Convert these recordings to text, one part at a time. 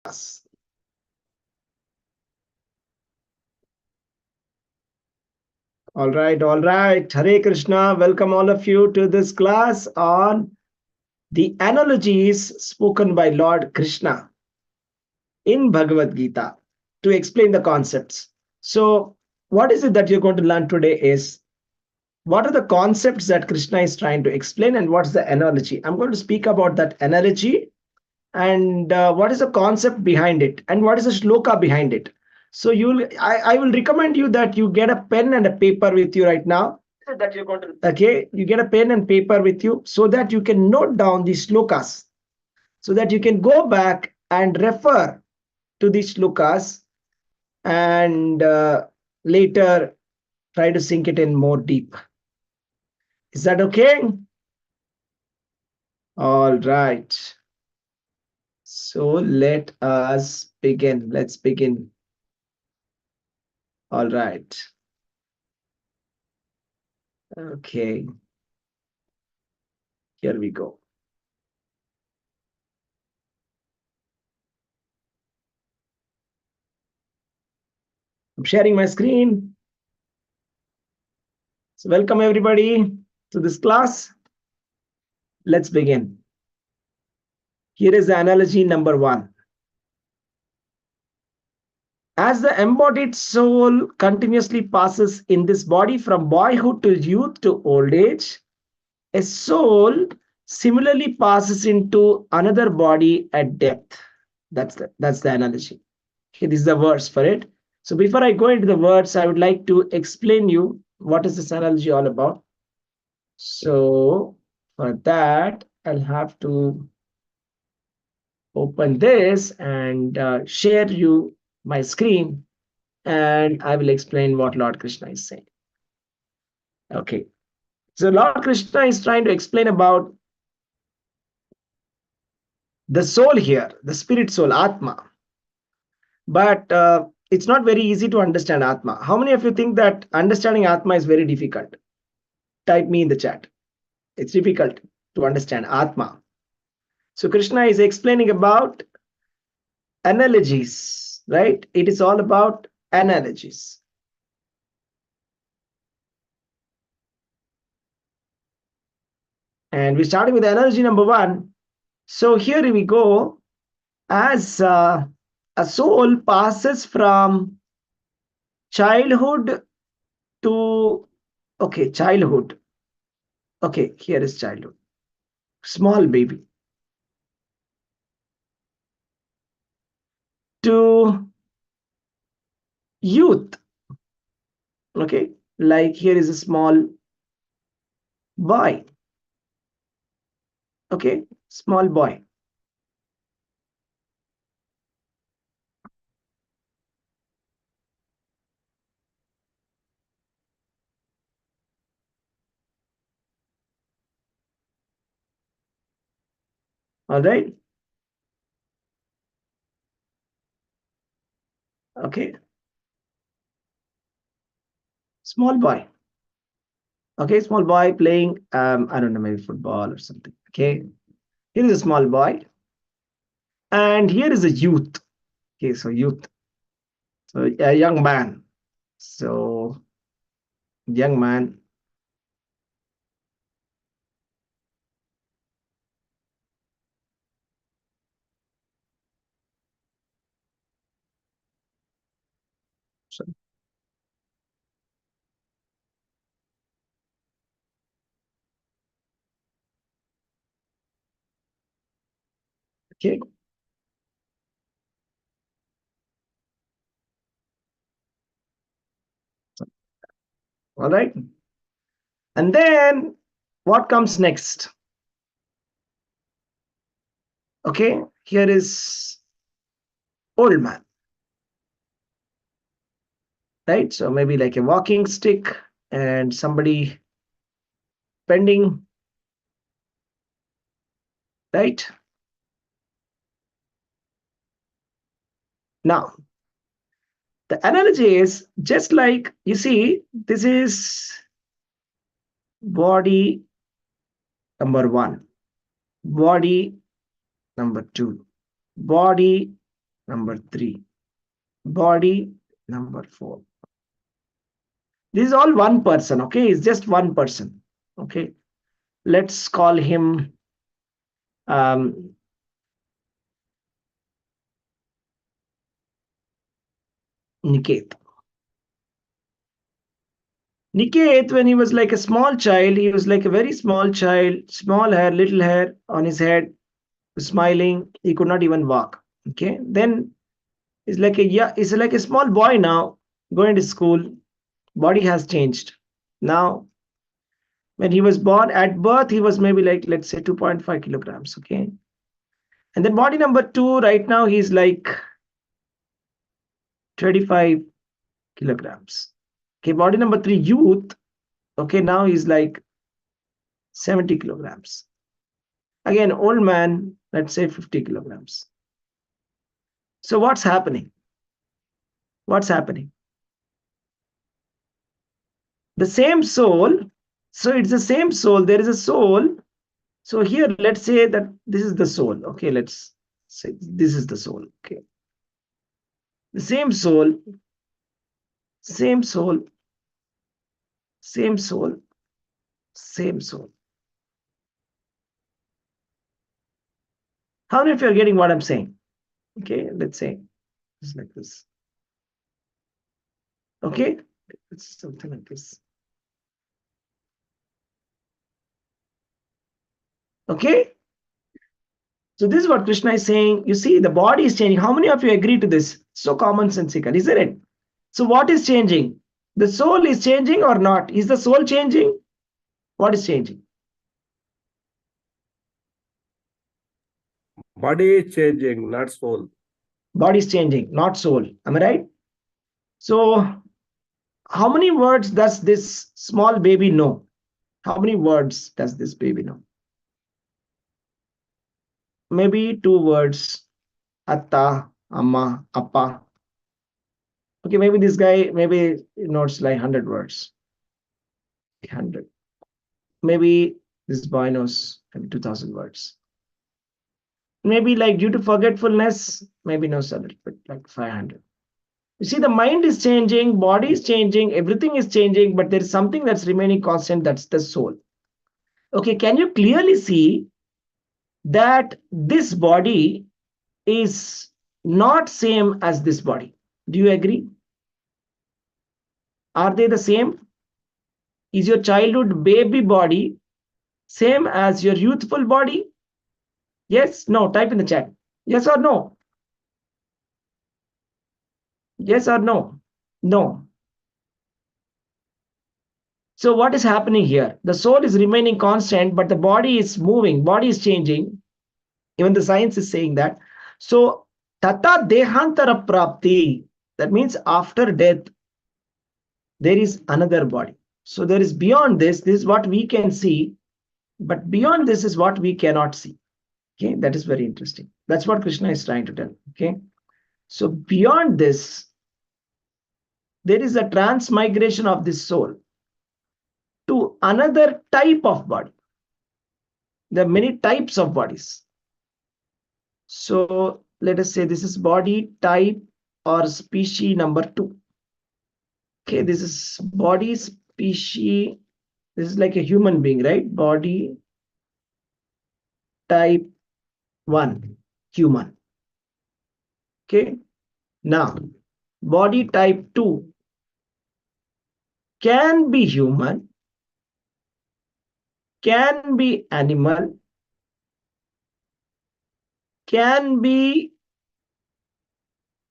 class. All right, all right. Hare Krishna. Welcome all of you to this class on the analogies spoken by Lord Krishna in Bhagavad Gita to explain the concepts. So, what is it that you're going to learn today is what are the concepts that Krishna is trying to explain and what's the analogy? I'm going to speak about that analogy and what is the concept behind it and what is the shloka behind it. So I will recommend you that you get a pen and a paper with you right now. That you're going to okay, you get a pen and paper with you so that you can note down these shlokas, so that you can go back and refer to these shlokas and later try to sink it in more deep. Is that okay? All right. So let us begin. Let's begin. All right. Okay. Here we go. I'm sharing my screen. So welcome everybody to this class. Let's begin. Here is the analogy number 1. As the embodied soul continuously passes in this body from boyhood to youth to old age, a soul similarly passes into another body at death. That's the analogy. Okay, this is the verse for it. So before I go into the words, I would like to explain you what is this analogy all about. So for that, I'll have to open this and share you my screen, and I will explain what Lord Krishna is saying. Okay. So Lord Krishna is trying to explain about the soul here, the spirit soul, Atma. But it's not very easy to understand Atma. How many of you think that understanding Atma is very difficult? Type me in the chat. It's difficult to understand Atma. So Krishna is explaining about analogies, right? It is all about analogies. And we're starting with analogy number 1. So here we go. As a soul passes from childhood to, okay, childhood. Okay, here is childhood. Small baby. To youth. Okay, like here is a small boy. Okay, small boy. All right. Okay, small boy. Okay, small boy playing, I don't know, maybe football or something. Okay, here is a small boy. And here is a youth. Okay, so youth. So a young man. So young man. So, okay. All right. And then what comes next? Okay, here is old man. Right? So maybe like a walking stick and somebody bending, right? Now, the analogy is just like you see, this is body number 1, body number 2, body number 3. Body number 4. This is all one person, okay? It's just one person, okay? Let's call him um, Niket. Niket, when he was like a small child, he was like a very small child, small hair, little hair on his head, smiling. He could not even walk. Okay. Then he's like a small boy now, going to school. Body has changed. Now, when he was born, at birth, he was maybe like, let's say 2.5 kilograms. Okay. And then body number 2, right now, he's like 25 kilograms. Okay. Body number 3, youth. Okay. Now he's like 70 kilograms. Again, old man, let's say 50 kilograms. So what's happening? What's happening? The same soul. So it's the same soul. There is a soul. So here, let's say that this is the soul. Okay, let's say this is the soul. Okay. The same soul, same soul, same soul, same soul. How many of you are getting what I'm saying? Okay, let's say it's like this. Okay, it's something like this. Okay. So this is what Krishna is saying. You see, the body is changing. How many of you agree to this? So commonsensical, isn't it? So what is changing? The soul is changing or not? Is the soul changing? What is changing? Body is changing, not soul. Body is changing, not soul. Am I right? So how many words does this small baby know? How many words does this baby know? Maybe 2 words. Atta, Amma, Appa. Okay, maybe this guy maybe knows like 100 words. 100. Maybe this boy knows maybe 2,000 words. Maybe like due to forgetfulness, maybe knows a little bit, like 500. You see, the mind is changing, body is changing, everything is changing, but there is something that's remaining constant, that's the soul. Okay, can you clearly see that this body is not same as this body? Do you agree? Are they the same? Is your childhood baby body same as your youthful body? Yes, no, type in the chat. Yes or no? Yes or no? No. So what is happening here? The soul is remaining constant, but the body is moving, body is changing. Even the science is saying that. So tata dehantara prapti, that means after death, there is another body. So there is beyond this, this is what we can see, but beyond this is what we cannot see. Okay, that is very interesting. That's what Krishna is trying to tell. Okay, so beyond this, there is a transmigration of this soul to another type of body. There are many types of bodies. So let us say this is body type or species number 2. Okay, this is body species. This is like a human being, right? Body type 1, human. Okay, now body type 2 can be human, can be animal, can be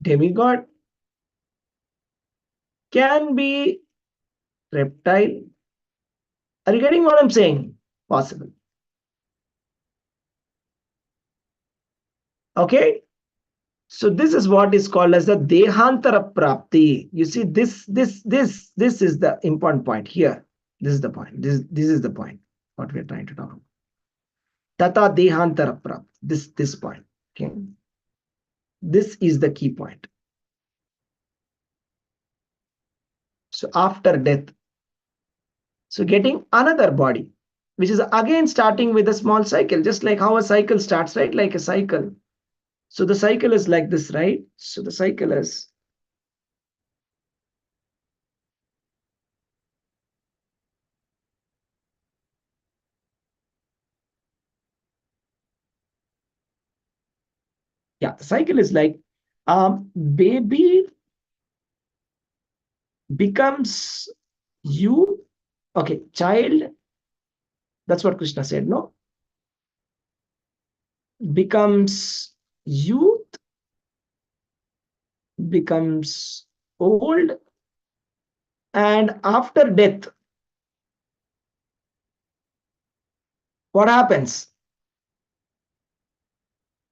demigod, can be reptile. Are you getting what I'm saying? Possible. Okay. So this is what is called as the dehantara prapti. You see, this is the important point here. This is the point. This is the point. What we are trying to talk about. Tata dehantara prapti. This point. Okay. This is the key point. So after death, so getting another body, which is again starting with a small cycle, just like how a cycle starts, right? Like a cycle. So the cycle is like this, right? So the cycle is the cycle is like baby becomes you. Okay, child, that's what Krishna said, no? Becomes youth, becomes old, and after death, what happens?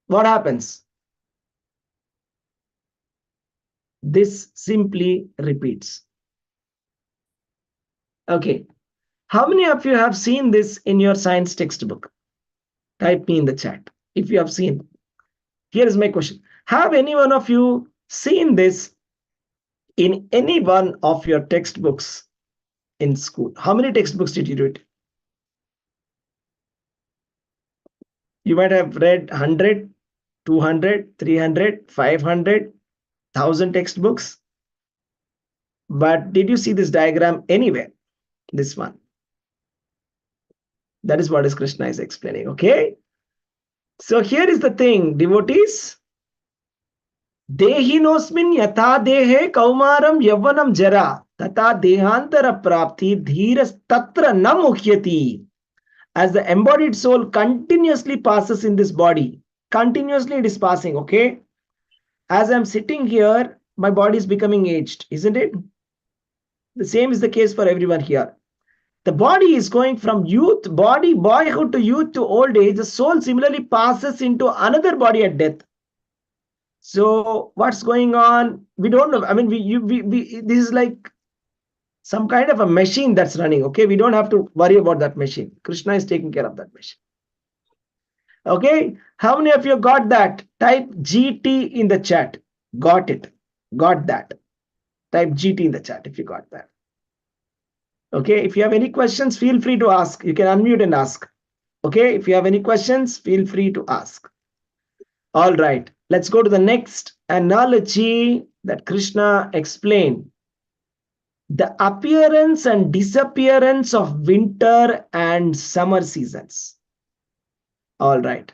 What happens? This simply repeats. Okay. How many of you have seen this in your science textbook? Type me in the chat if you have seen. Here is my question. Have any one of you seen this in any one of your textbooks in school? How many textbooks did you read? You might have read 100, 200, 300, 500, 1,000 textbooks. But did you see this diagram anywhere? This one. That is what is Krishna is explaining. Okay. So here is the thing, devotees. देहिनोस्मिन् यथा देहे कौमारं यौवनं जरा तथा देहांतर प्राप्ति धीरस्तत्र न मुह्यति. As the embodied soul continuously passes in this body, continuously it is passing. Okay, as I'm sitting here, my body is becoming aged, isn't it? The same is the case for everyone here. The body is going from youth, boyhood to youth to old age. The soul similarly passes into another body at death. So what's going on? We don't know. I mean, this is like some kind of a machine that's running. Okay, we don't have to worry about that machine. Krishna is taking care of that machine. Okay, how many of you got that? Type GT in the chat. Got it. Got that. Type GT in the chat if you got that. Okay, if you have any questions, feel free to ask. You can unmute and ask. Okay, if you have any questions, feel free to ask. All right, let's go to the next analogy that Krishna explained. The appearance and disappearance of winter and summer seasons. All right.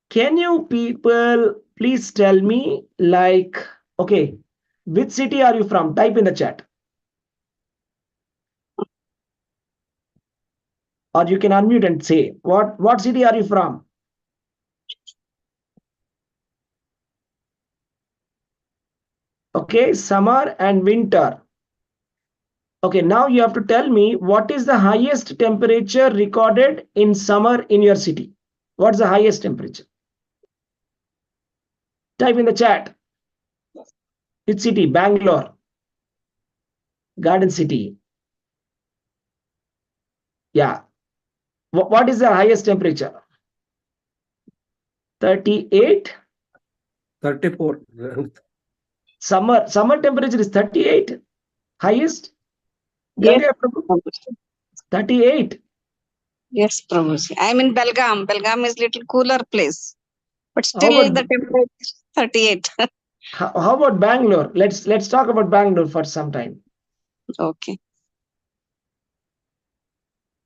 Can you people please tell me, like, okay, which city are you from? Type in the chat. Or you can unmute and say, what city are you from? Okay, summer and winter. Okay, now you have to tell me what is the highest temperature recorded in summer in your city. What's the highest temperature? Type in the chat. Which city? Bangalore. Garden City. Yeah. What is the highest temperature? 38. 34. Summer temperature is 38. Highest? Yes, Ganga Prabhu? Prabhuji. 38. Yes, Prabhuji. I'm in Belgaum. Belgaum is little cooler place, but How still about the temperature is 38. how about Bangalore? Let's talk about Bangalore for some time. Okay.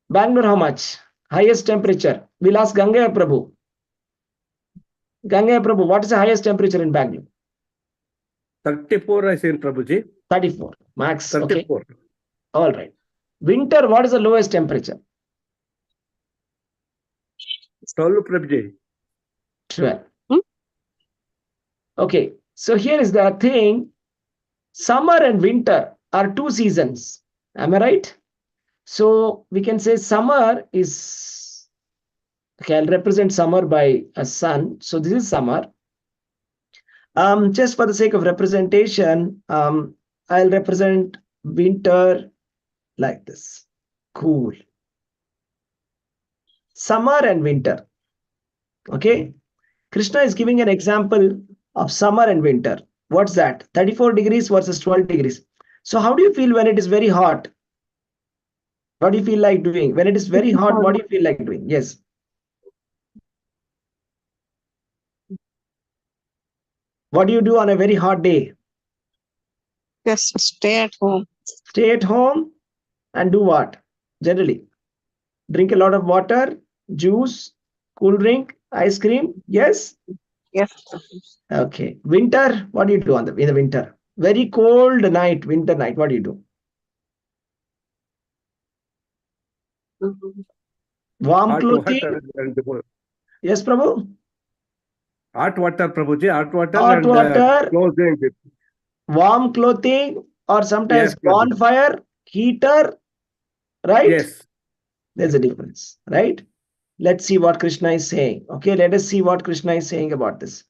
Bangalore, how much? Highest temperature. We'll ask Ganga Prabhu. Ganga Prabhu, what is the highest temperature in Bangalore? 34 I seen Prabhuji. 34. Max. Okay. 34. All right. Winter, what is the lowest temperature? 12 Prabhuji. 12. Okay. So here is the thing. Summer and winter are two seasons. Am I right? So we can say summer is, okay, I'll represent summer by a sun. So this is summer. Just for the sake of representation, I'll represent winter like this. Cool. Summer and winter. Okay. Krishna is giving an example of summer and winter. What's that? 34 degrees versus 12 degrees. So how do you feel when it is very hot? What do you feel like doing? When it is very hot, what do you feel like doing? Yes. What do you do on a very hot day? Just stay at home. Stay at home and do what? Generally, drink a lot of water, juice, cool drink, ice cream. Yes. Yes. Okay. Winter. What do you do in the winter? Very cold night, winter night. What do you do? Mhm. Warm Hot clothing. water and Yes, Prabhu. hot water, Prabhuji. Hot water Hot and water, clothing. warm clothing, or sometimes Yes, Prabhuji. bonfire, heater. Right? Yes. There's a difference, right? Let's see what Krishna is saying. Okay, let us see what Krishna is saying about this.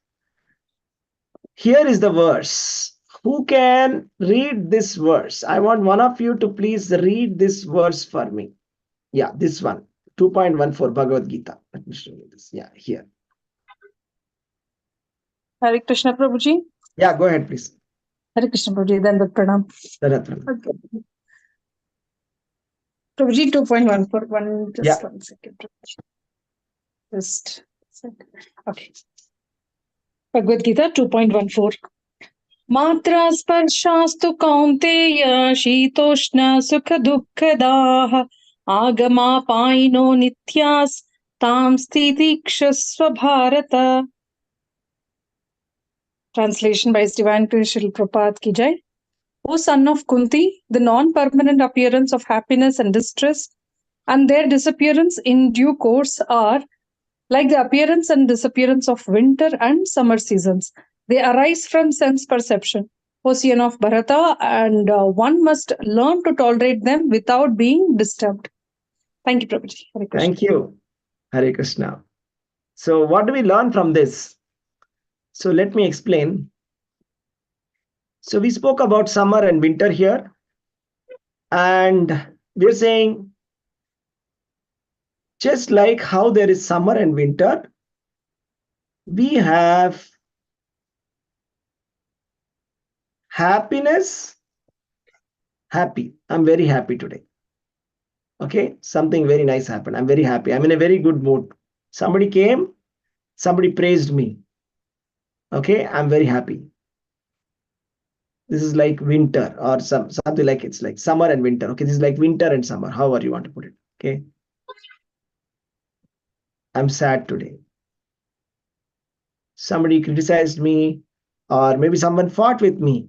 Here is the verse. Who can read this verse? I want one of you to please read this verse for me. Yeah, this one. 2.14 Bhagavad Gita. Let me show you this. Yeah, here. Hare Krishna Prabhuji. Yeah, go ahead, please. Hare Krishna Prabhuji. Then the pranam. Dharatram. Okay. Prabhuji 2.14. Yeah. 1 second. Prabhuji. Just a second. Okay. Bhagavad Gita 2.14. Matra sparshastu kaunteya shitoshna sukha dukkhadah agama paino nityas tam sthidikshasva bharata. Translation by His Divine Grace Srila Prabhupada ki jai. O son of Kunti, the non-permanent appearance of happiness and distress and their disappearance in due course are like the appearance and disappearance of winter and summer seasons. They arise from sense perception. O son of Bharata, and one must learn to tolerate them without being disturbed. Thank you, Prabhuji. Hare Krishna. Thank you. Hare Krishna. So, what do we learn from this? So, let me explain. So, we spoke about summer and winter here. And we're saying, just like how there is summer and winter, we have happiness. Happy. I'm very happy today. Okay, something very nice happened. I'm very happy. I'm in a very good mood. Somebody came, somebody praised me. Okay, I'm very happy. This is like winter or something like it's like summer and winter. Okay, this is like winter and summer, however you want to put it. Okay, I'm sad today. Somebody criticized me, or maybe someone fought with me,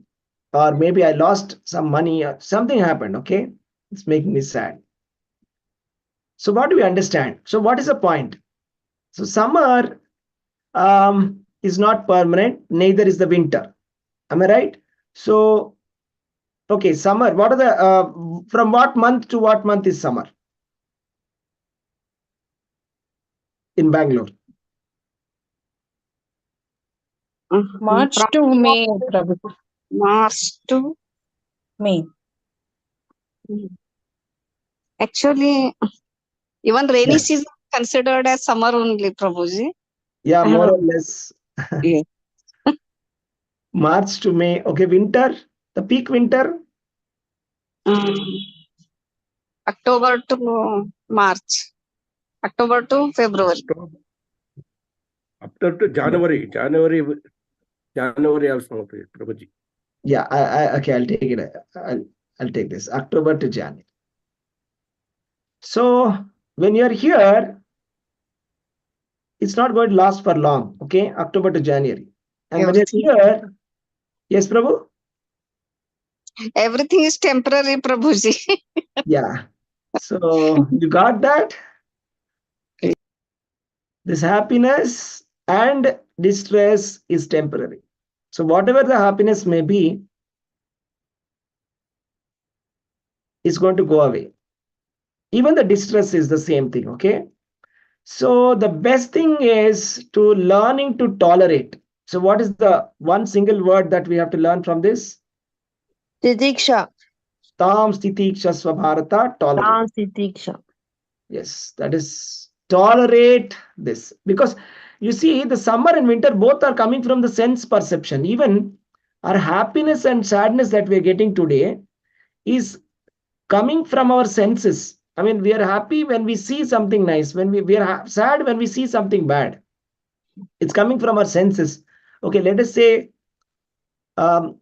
or maybe I lost some money, or something happened. Okay, it's making me sad. So, what do we understand? So, what is the point? So, summer is not permanent, neither is the winter. Am I right? So, okay, summer. What are the from what month to what month is summer in Bangalore? March From to May, Prabhuji. March to May. actually even rainy Yeah. season considered as summer only, Prabhuji. Yeah, more or less. Yeah. March to May. Okay, winter. The peak winter. October to March. October to February. Up to January. January also, Prabhuji. Yeah, okay, I'll take it. I'll take this. October to January. So when you're here, it's not going to last for long. Okay, October to January. And when Everything, you're here, yes, Prabhu. everything is temporary, Prabhuji. Yeah. So you got that? This happiness and distress is temporary. So whatever the happiness may be, is going to go away. Even the distress is the same thing. Okay. So the best thing is to learning to tolerate. So what is the one single word that we have to learn from this? Titiksha. Tam stitiksha svabharata, tolerate. Titiksha. Yes, that is tolerate this. Because you see, the summer and winter both are coming from the sense perception. Even our happiness and sadness that we're getting today is coming from our senses. I mean, we are happy when we see something nice, when we are sad when we see something bad. It's coming from our senses. Okay, let us say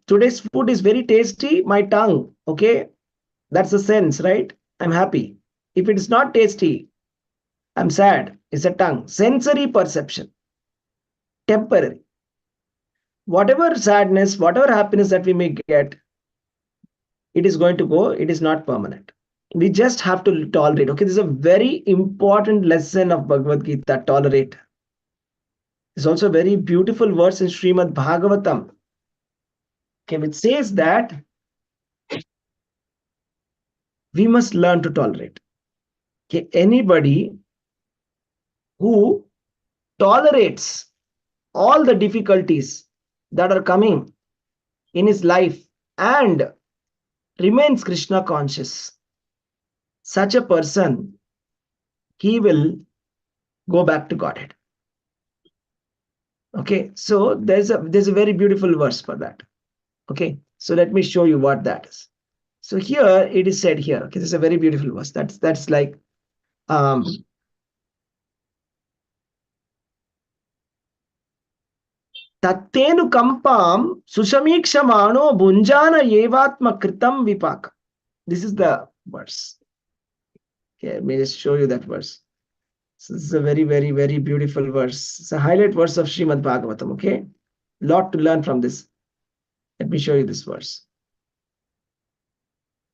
Today's food is very tasty, my tongue, okay? That's the sense, right? I'm happy. If it is not tasty, I'm sad. It's a tongue. Sensory perception, temporary. Whatever sadness, whatever happiness that we may get, it is going to go. It is not permanent. We just have to tolerate. Okay, this is a very important lesson of Bhagavad Gita, tolerate. There's also a very beautiful verse in Srimad Bhagavatam, okay, which says that we must learn to tolerate. Okay, anybody who tolerates all the difficulties that are coming in his life and remains Krishna conscious, such a person, he will go back to Godhead. Okay, so there's a very beautiful verse for that. Okay, so let me show you what that is. So here it is said here. Okay, this is a very beautiful verse. That's like Tattenu kampam sushamikshamaano bunjana yevatma kritam vipaka. This is the verse. Okay, let me just show you that verse. So this is a very, very, very beautiful verse. It's a highlight verse of Srimad Bhagavatam. Okay, lot to learn from this. Let me show you this verse.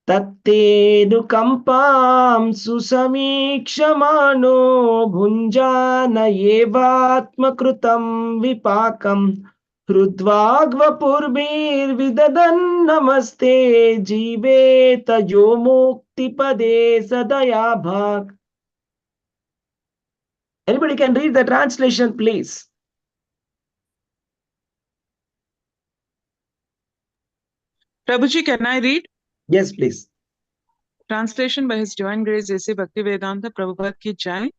Tattenu kampam susamikshamaano bhunjana yevatma krutam vipakam hrudvagva purbir vidadan namaste jiveta yo mukti pade sadaya bhag. Anybody can read the translation, please? Prabhuji, can I read? Yes, please. Translation by His Divine Grace A.C. Bhaktivedanta Prabhupada Ki Jai.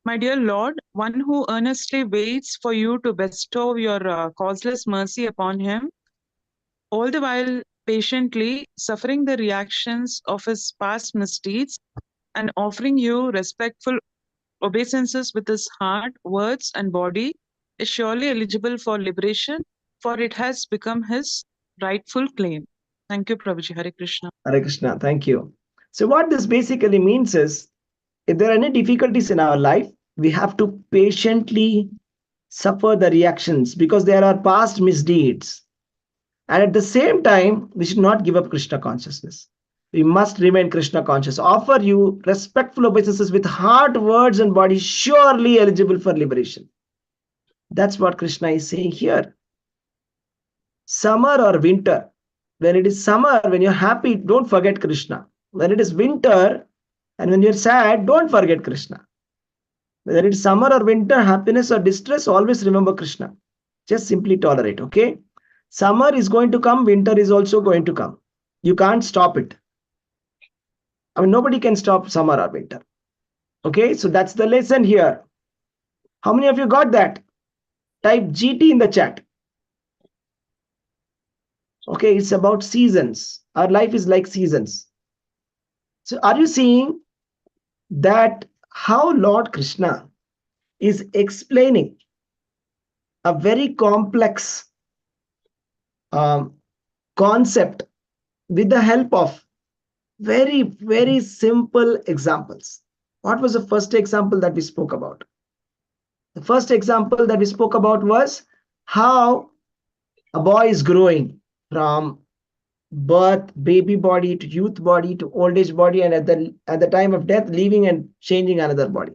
My dear Lord, one who earnestly waits for you to bestow your causeless mercy upon him, all the while patiently suffering the reactions of his past misdeeds and offering you respectful obeisances with his heart, words, and body, is surely eligible for liberation, for it has become his rightful claim. Thank you, Prabhuji. Hare Krishna. Hare Krishna, thank you. So what this basically means is, if there are any difficulties in our life, we have to patiently suffer the reactions because there are past misdeeds. And at the same time, we should not give up Krishna consciousness. We must remain Krishna conscious. Offer you respectful obeisances with heart, words, and body, surely eligible for liberation. That's what Krishna is saying here. Summer or winter. When it is summer, when you're happy, don't forget Krishna. When it is winter and when you're sad, don't forget Krishna. Whether it's summer or winter, happiness or distress, always remember Krishna. Just simply tolerate, okay? Summer is going to come, winter is also going to come. You can't stop it. I mean, nobody can stop summer or winter. Okay, so that's the lesson here. How many of you got that? Type GT in the chat. Okay, it's about seasons. Our life is like seasons. So are you seeing that how Lord Krishna is explaining a very complex concept with the help of very, very simple examples? What was the first example that we spoke about? The first example that we spoke about was how a boy is growing from birth, baby body, to youth body, to old age body, and at the time of death, leaving and changing another body.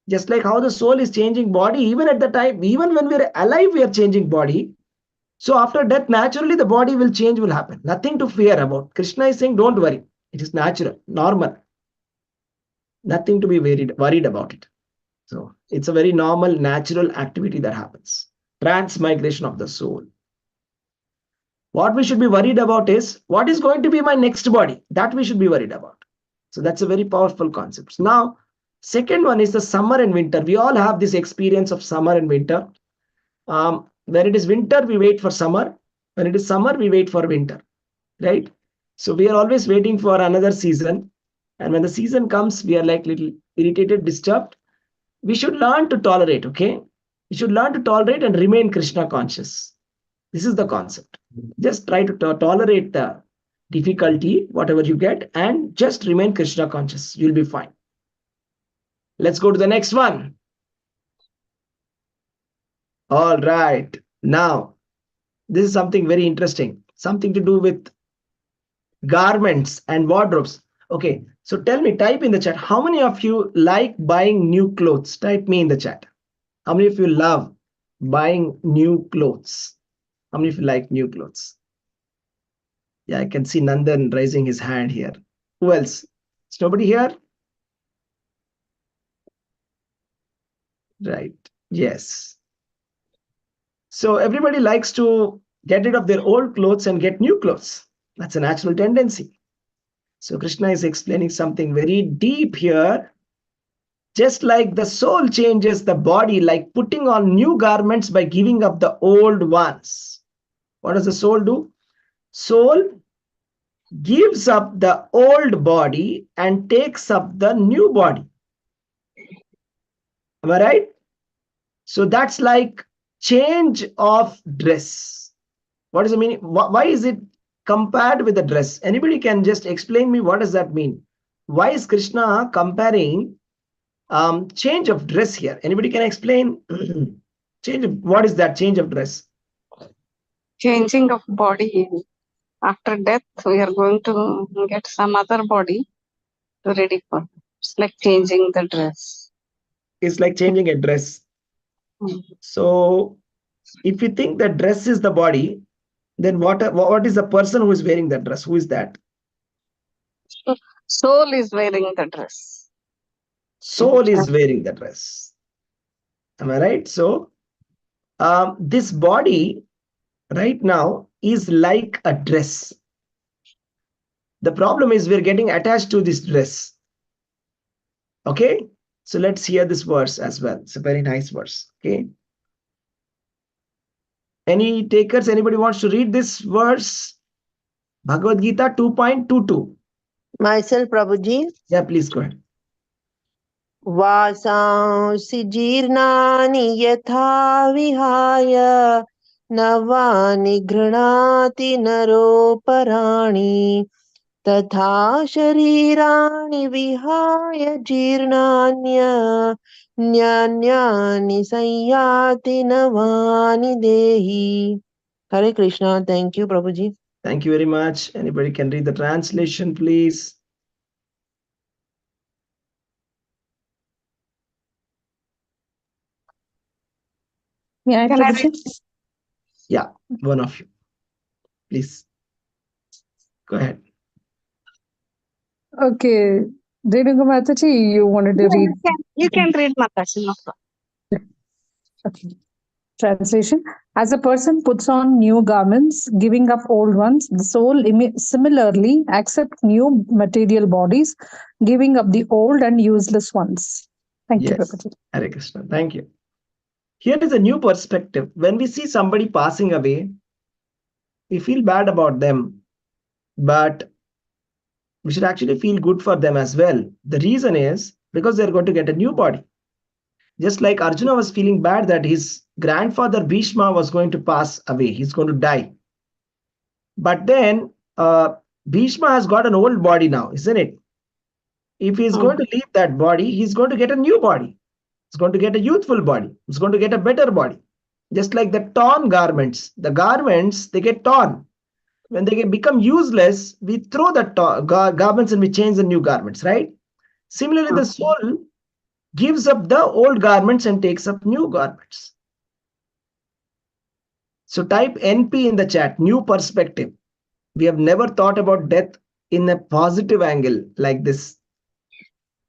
Just like how the soul is changing body, even at the time, even when we're alive, we are changing body. So after death, naturally the body will change, will happen. Nothing to fear about. Krishna is saying, don't worry. It is natural, normal. Nothing to be worried about it. So it's a very normal, natural activity that happens. Transmigration of the soul. What we should be worried about is, what is going to be my next body? That we should be worried about. So that's a very powerful concept. Now, second one is the summer and winter. We all have this experience of summer and winter. When it is winter, we wait for summer. When it is summer, we wait for winter, right? So we are always waiting for another season. And when the season comes, we are like little irritated, disturbed. We should learn to tolerate, okay? We should learn to tolerate and remain Krishna conscious. This is the concept. Just try to tolerate the difficulty, whatever you get, and just remain Krishna conscious. You'll be fine. Let's go to the next one. All right. Now, this is something very interesting, something to do with garments and wardrobes. Okay, so tell me, type in the chat, how many of you like buying new clothes? Type me in the chat. How many of you love buying new clothes? How many of you like new clothes? Yeah, I can see Nandan raising his hand here. Who else? Is nobody here? Right. Yes. So everybody likes to get rid of their old clothes and get new clothes. That's a natural tendency. So Krishna is explaining something very deep here. Just like the soul changes the body, like putting on new garments by giving up the old ones. What does the soul do? Soul gives up the old body and takes up the new body. Am I right? So that's like change of dress. What is the meaning? Why is it compared with the dress? Anybody can just explain me what does that mean? Why is Krishna comparing change of dress here? Anybody can explain? What is that change of dress? Changing of body. After death, we are going to get some other body to ready for. It's like changing the dress. It's like changing a dress. So if you think that dress is the body, then what is the person who is wearing that dress? Who is that? Soul is wearing the dress. Soul is wearing the dress. Am I right? So this body right now is like a dress. The problem is we're getting attached to this dress. Okay, so let's hear this verse as well. It's a very nice verse. Okay, any takers? Anybody wants to read this verse? Bhagavad Gita 2.22. Myself, Prabhuji. Yeah, please go ahead. वासांसि जीर्णानि यथा विहाय नवानि गृह्णाति नरोपराणि तथा शरीराणि विहाय जीर्णान्यानि संयाति नवानि देहि. Hare Krishna. Thank you, Prabhuji. Thank you very much. Anybody can read the translation, please? Yeah, Can I Prabhuji. Yeah, one of you. Please. Go ahead. Okay. Renuka Mataji, you wanted to read. You can read Mataji. No problem. Okay. Translation. As a person puts on new garments, giving up old ones, the soul similarly accepts new material bodies, giving up the old and useless ones. Thank you, Yes. Prabhuji. Hare Krishna. Thank you. Here is a new perspective. When we see somebody passing away, we feel bad about them, but we should actually feel good for them as well. The reason is because they're going to get a new body. Just like Arjuna was feeling bad that his grandfather Bhishma was going to pass away, he's going to die. But then Bhishma has got an old body now, isn't it? If he's going to leave that body, he's going to get a new body. He's going to get a youthful body. He's going to get a better body. Just like the torn garments. The garments, they get torn. When they become useless, we throw the garments and we change the new garments, right? Similarly, the soul gives up the old garments and takes up new garments. So type NP in the chat, new perspective. We have never thought about death in a positive angle like this.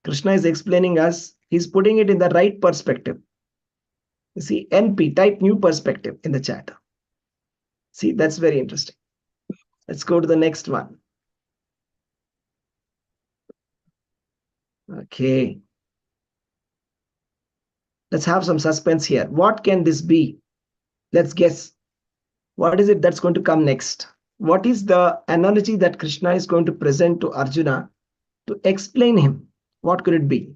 Krishna is explaining us, he's putting it in the right perspective. You see, NP, type new perspective in the chat. See, that's very interesting. Let's go to the next one. Okay. Let's have some suspense here. What can this be? Let's guess. What is it that's going to come next? What is the analogy that Krishna is going to present to Arjuna to explain him? What could it be?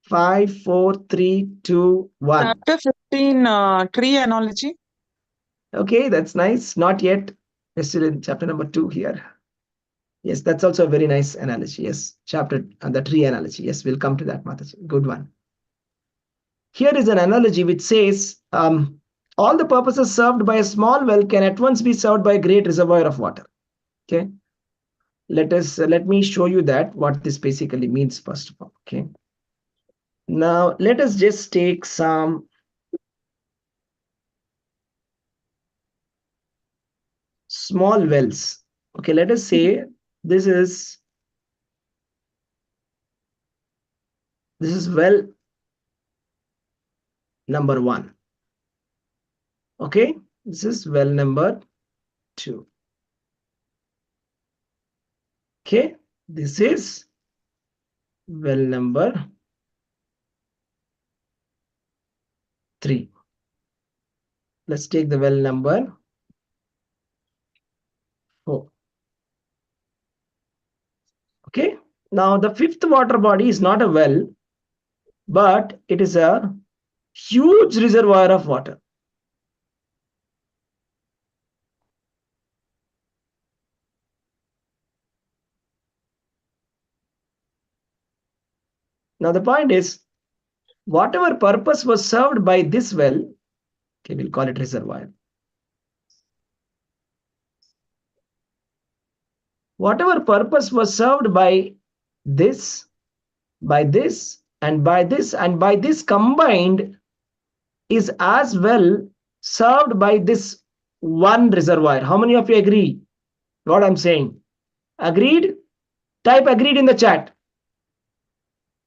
5, 4, 3, 2, 1. Chapter 15, tree analogy. Okay, that's nice. Not yet. We're still in chapter number 2 here. Yes, that's also a very nice analogy. Yes, chapter and the tree analogy. Yes, we'll come to that, Mataji. Good one. Here is an analogy which says all the purposes served by a small well can at once be served by a great reservoir of water. Okay, let me show you that what this basically means first of all. Okay, now let us just take some small wells. Okay, let us say this is well number 1. Okay, this is well number 2. Okay, this is well number 3. Let's take the well number 4. Okay, now the 5th water body is not a well, but it is a huge reservoir of water. Now the point is, whatever purpose was served by this well, okay, we'll call it reservoir. Whatever purpose was served by this, and by this combined is as well served by this one reservoir. How many of you agree what I'm saying? Agreed? Type agreed in the chat.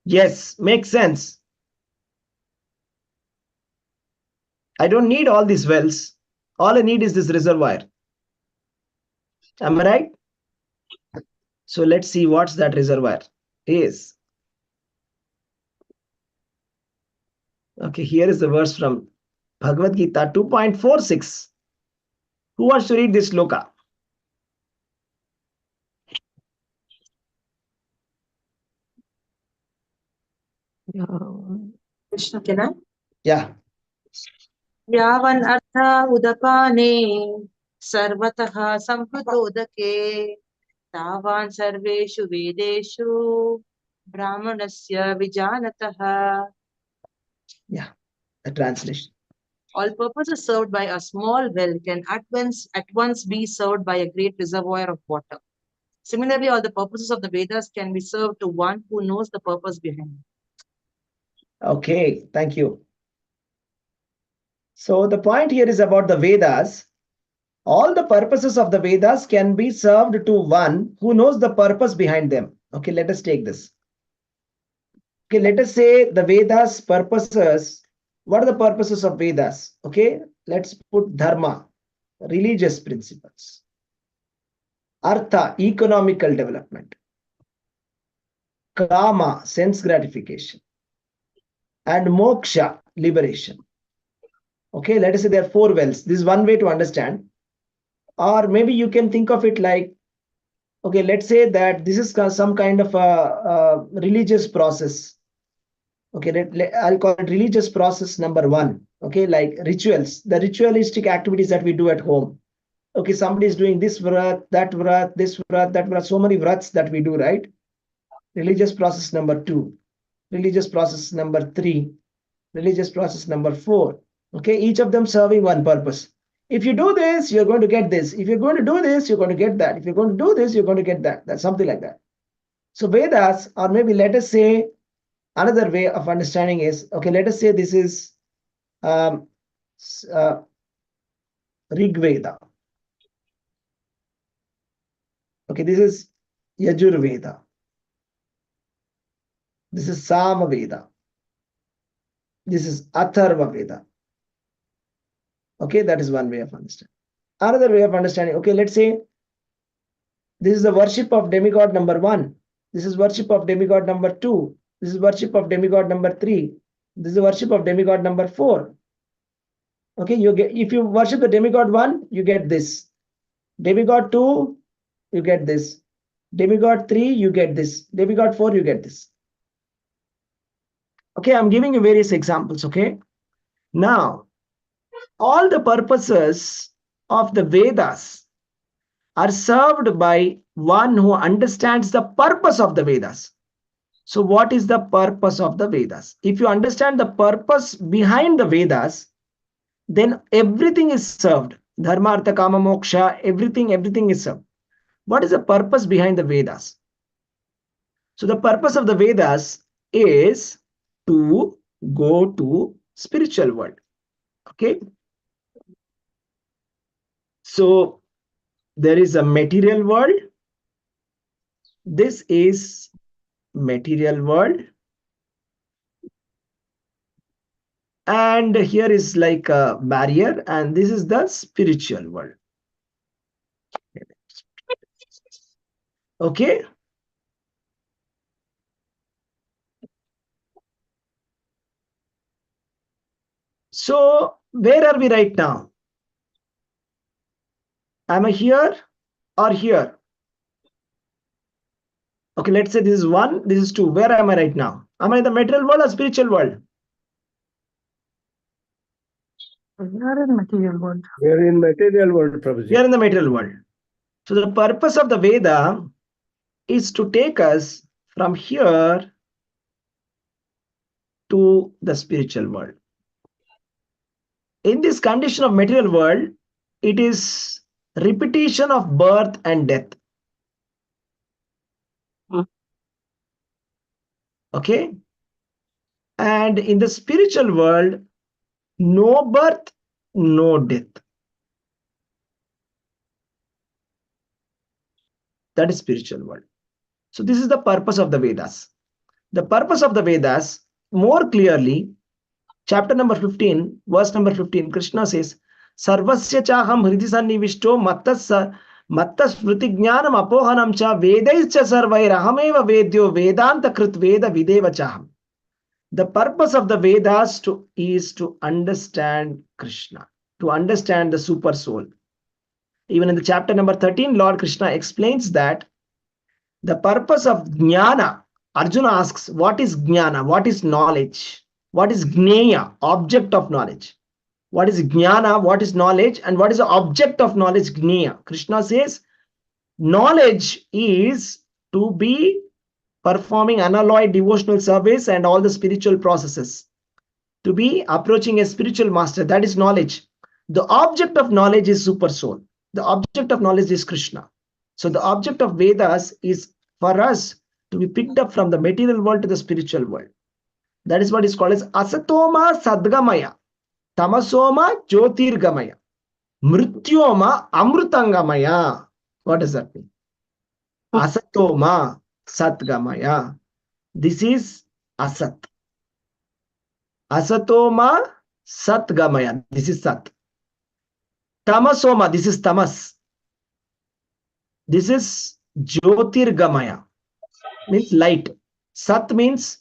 Yes, makes sense. I don't need all these wells. All I need is this reservoir. Am I right? So let's see what's that reservoir is. Okay, here is the verse from Bhagavad Gita 2.46. Who wants to read this sloka? Krishna, can I? Yeah. यावन् अर्थ उदपाने सर्वतः सम्पृतोदके तावान् सर्वेषु वेदेषु ब्राह्मणस्य विजानतः. Yeah, a translation. All purposes served by a small well can at once be served by a great reservoir of water. Similarly, all the purposes of the Vedas can be served to one who knows the purpose behind it. Okay, thank you. So the point here is about the Vedas. All the purposes of the Vedas can be served to one who knows the purpose behind them. Okay, let us take this. Okay, let us say the Vedas purposes. What are the purposes of Vedas? Okay, let's put dharma, religious principles. Artha, economical development. Kama, sense gratification. And moksha, liberation. Okay, let us say there are 4 wells. This is one way to understand. Or maybe you can think of it like, okay, let's say that this is some kind of a religious process. Okay, I'll call it religious process number 1. Okay, like rituals, the ritualistic activities that we do at home. Okay, somebody is doing this vrat, that vrat, this vrat, that vrat, so many vrats that we do, right? Religious process number 2, religious process number 3, religious process number 4. Okay, each of them serving one purpose. If you do this, you're going to get this. If you're going to do this, you're going to get that. If you're going to do this, you're going to get that. That's something like that. So Vedas, or maybe let us say another way of understanding is, okay, let us say this is Rig Veda. Okay, this is Yajur Veda. This is Sama Veda. This is Atharva Veda. Okay, that is one way of understanding. Another way of understanding, okay, let's say this is the worship of demigod number 1. This is worship of demigod number 2. This is worship of demigod number 3. This is the worship of demigod number 4. Okay, you get, if you worship the demigod 1, you get this. Demigod 2, you get this. Demigod 3, you get this. Demigod 4, you get this. Okay, I'm giving you various examples. Okay, now all the purposes of the Vedas are served by one who understands the purpose of the Vedas. So what is the purpose of the Vedas? If you understand the purpose behind the Vedas, then everything is served. Dharma, Artha, Kama, Moksha, everything is served. What is the purpose behind the Vedas? So the purpose of the Vedas is to go to spiritual world. Okay. So there is a material world. This is material world. And here is like a barrier, and this is the spiritual world. Okay. So where are we right now? Am I here or here? Okay, let's say this is 1, this is 2. Where am I right now? Am I in the material world or spiritual world? We are in material world. We are in material world, Prabhuji. We are in the material world. So the purpose of the Veda is to take us from here to the spiritual world. In this condition of material world, it is repetition of birth and death. Okay. And in the spiritual world, no birth, no death. That is spiritual world. So this is the purpose of the Vedas. The purpose of the Vedas, more clearly, chapter number 15, verse number 15, Krishna says, Sarvasya chaham hridi sannivishto mattas smriti jnanam apohanam cha vedaischa sarvair ahameva vedyo vedanta krit veda videva chaham. The purpose of the Vedas is to understand Krishna, to understand the super soul. Even in the chapter number 13, Lord Krishna explains that the purpose of jnana, Arjuna asks, what is jnana? What is knowledge? What is jnaya, object of knowledge? What is jnana? What is knowledge? And what is the object of knowledge? Jnaya. Krishna says, knowledge is to be performing unalloyed devotional service and all the spiritual processes. To be approaching a spiritual master, that is knowledge. The object of knowledge is super soul. The object of knowledge is Krishna. So the object of Vedas is for us to be picked up from the material world to the spiritual world. That is what is called as asatoma sadgamaya, tamasoma jyotirgamaya, mrityoma amrutangamaya. What does that mean? Asatoma satgamaya. This is asat. Asatoma satgamaya. This is sat. Tamasoma. This is tamas. This is jyotirgamaya. Means light. Sat means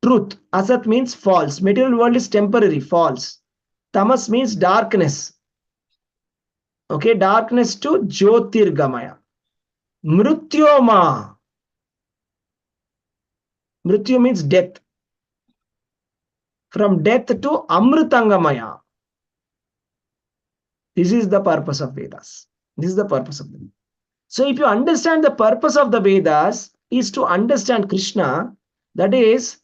truth. Asat means false. Material world is temporary, false. Tamas means darkness. Okay, darkness to jyotirgamaya. Mrityoma. Mrityu means death. From death to amrutangamaya. This is the purpose of Vedas. This is the purpose of them. So if you understand the purpose of the Vedas is to understand Krishna, that is,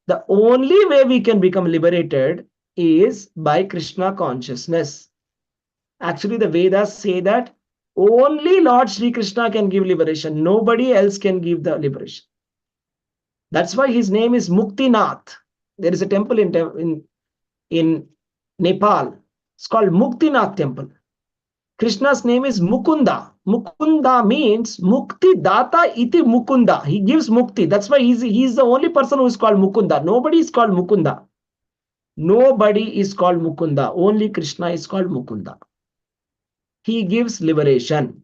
the only way we can become liberated is by Krishna consciousness. Actually, the Vedas say that only Lord Sri Krishna can give liberation. Nobody else can give the liberation. That's why his name is Muktinath. There is a temple in Nepal. It's called Muktinath temple. Krishna's name is Mukunda. Mukunda means Mukti Data iti Mukunda. He gives Mukti. That's why he's the only person who is called Mukunda. Nobody is called Mukunda. Nobody is called Mukunda. Only Krishna is called Mukunda. He gives liberation.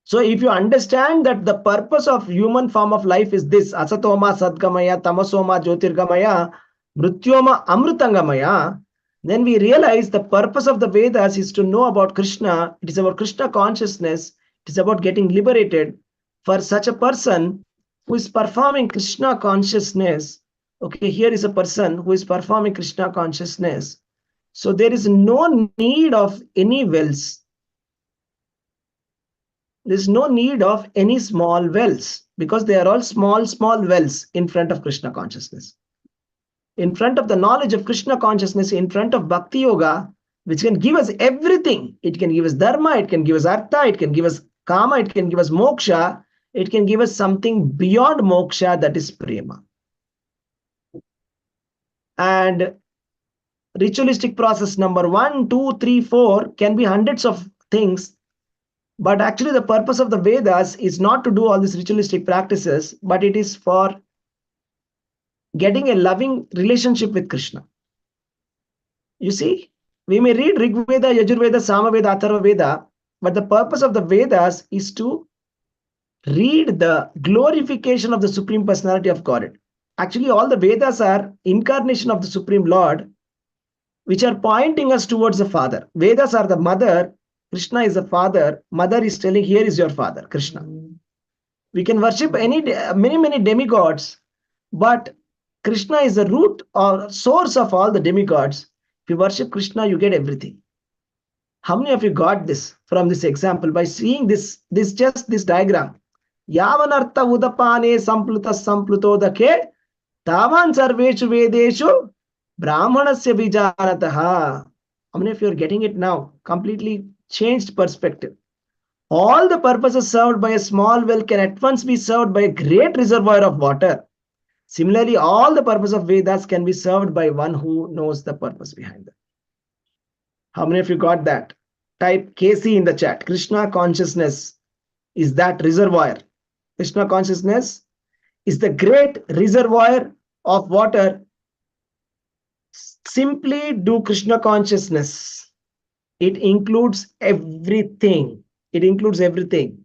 So if you understand that the purpose of human form of life is this, Asatoma Sadgamaya, Tamasoma Jyotirgamaya, Mrityoma Amrutangamaya, then we realize the purpose of the Vedas is to know about Krishna. It is about Krishna consciousness. It is about getting liberated. For such a person who is performing Krishna consciousness, okay, here is a person who is performing Krishna consciousness. So there is no need of any wells. There's no need of any small wells because they are all small wells in front of Krishna consciousness. In front of the knowledge of Krishna consciousness, in front of Bhakti Yoga, which can give us everything. It can give us dharma, it can give us artha, it can give us kama, it can give us moksha, it can give us something beyond moksha, that is prema. And ritualistic process number 1, 2, 3, 4 can be hundreds of things. But actually the purpose of the Vedas is not to do all these ritualistic practices, but it is for getting a loving relationship with Krishna. You see, we may read Rig Veda, Yajurveda, Samaveda, Atharva Veda, but the purpose of the Vedas is to read the glorification of the Supreme Personality of Godhead. Actually, all the Vedas are incarnation of the Supreme Lord, which are pointing us towards the Father. Vedas are the mother, Krishna is the father, mother is telling, here is your father, Krishna. We can worship many demigods, but Krishna is the root or source of all the demigods. If you worship Krishna, you get everything. How many of you got this from this example by seeing this diagram? Yavanartha udapane sampluta samplutodake tavan sarveshu vedeshu brahmanasya vijanataha. How many of you are getting it now? Completely changed perspective. All the purposes served by a small well can at once be served by a great reservoir of water. Similarly, all the purpose of Vedas can be served by one who knows the purpose behind them. How many of you got that? Type KC in the chat. Krishna consciousness is that reservoir. Krishna consciousness is the great reservoir of water. Simply do Krishna consciousness. It includes everything. It includes everything.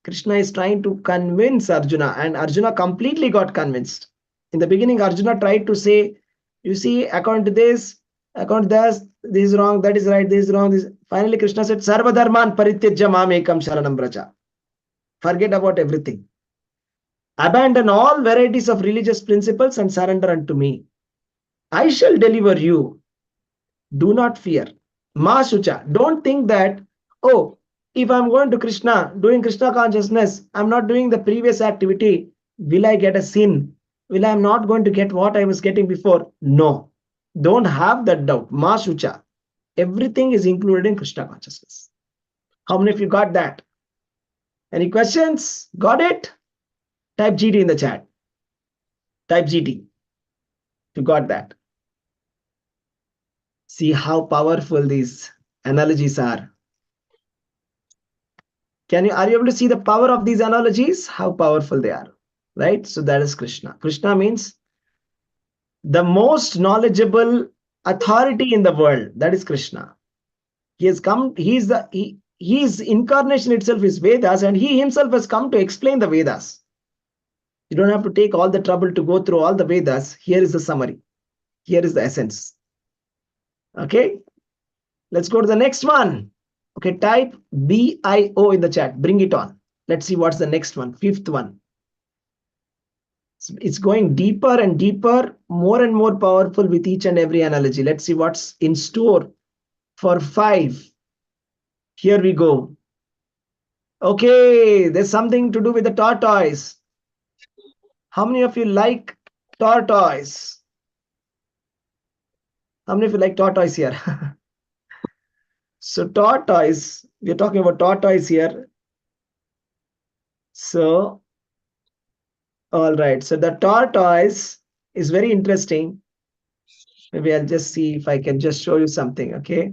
Krishna is trying to convince Arjuna, and Arjuna completely got convinced. In the beginning, Arjuna tried to say, you see, according to this, according to this is wrong, that is right, this is wrong. This. Finally, Krishna said, Sarva dharman parityajya mam ekam sharanam braja. Forget about everything. Abandon all varieties of religious principles and surrender unto me. I shall deliver you. Do not fear. Ma Shucha. Don't think that, oh, if I'm going to Krishna, doing Krishna consciousness, I'm not doing the previous activity, will I get a sin? Will I am not going to get what I was getting before? No. Don't have that doubt. Ma Shucha. Everything is included in Krishna consciousness. How many of you got that? Any questions? Got it? Type GT in the chat. Type GT. You got that. See how powerful these analogies are. Are you able to see the power of these analogies? How powerful they are, right? So that is Krishna. Krishna means the most knowledgeable authority in the world. That is Krishna. He has come, his incarnation itself is Vedas, and he himself has come to explain the Vedas. You don't have to take all the trouble to go through all the Vedas. Here is the summary. Here is the essence. Okay. Let's go to the next one. Okay, type BIO in the chat. Bring it on. Let's see what's the next one. Fifth one. It's going deeper and deeper, more and more powerful with each and every analogy. Let's see what's in store for 5. Here we go. Okay, there's something to do with the tortoise. How many of you like tortoise? How many of you like tortoise here? So tortoise, we're talking about tortoise here. So, all right. So the tortoise is very interesting. Maybe I'll just see if I can just show you something. Okay.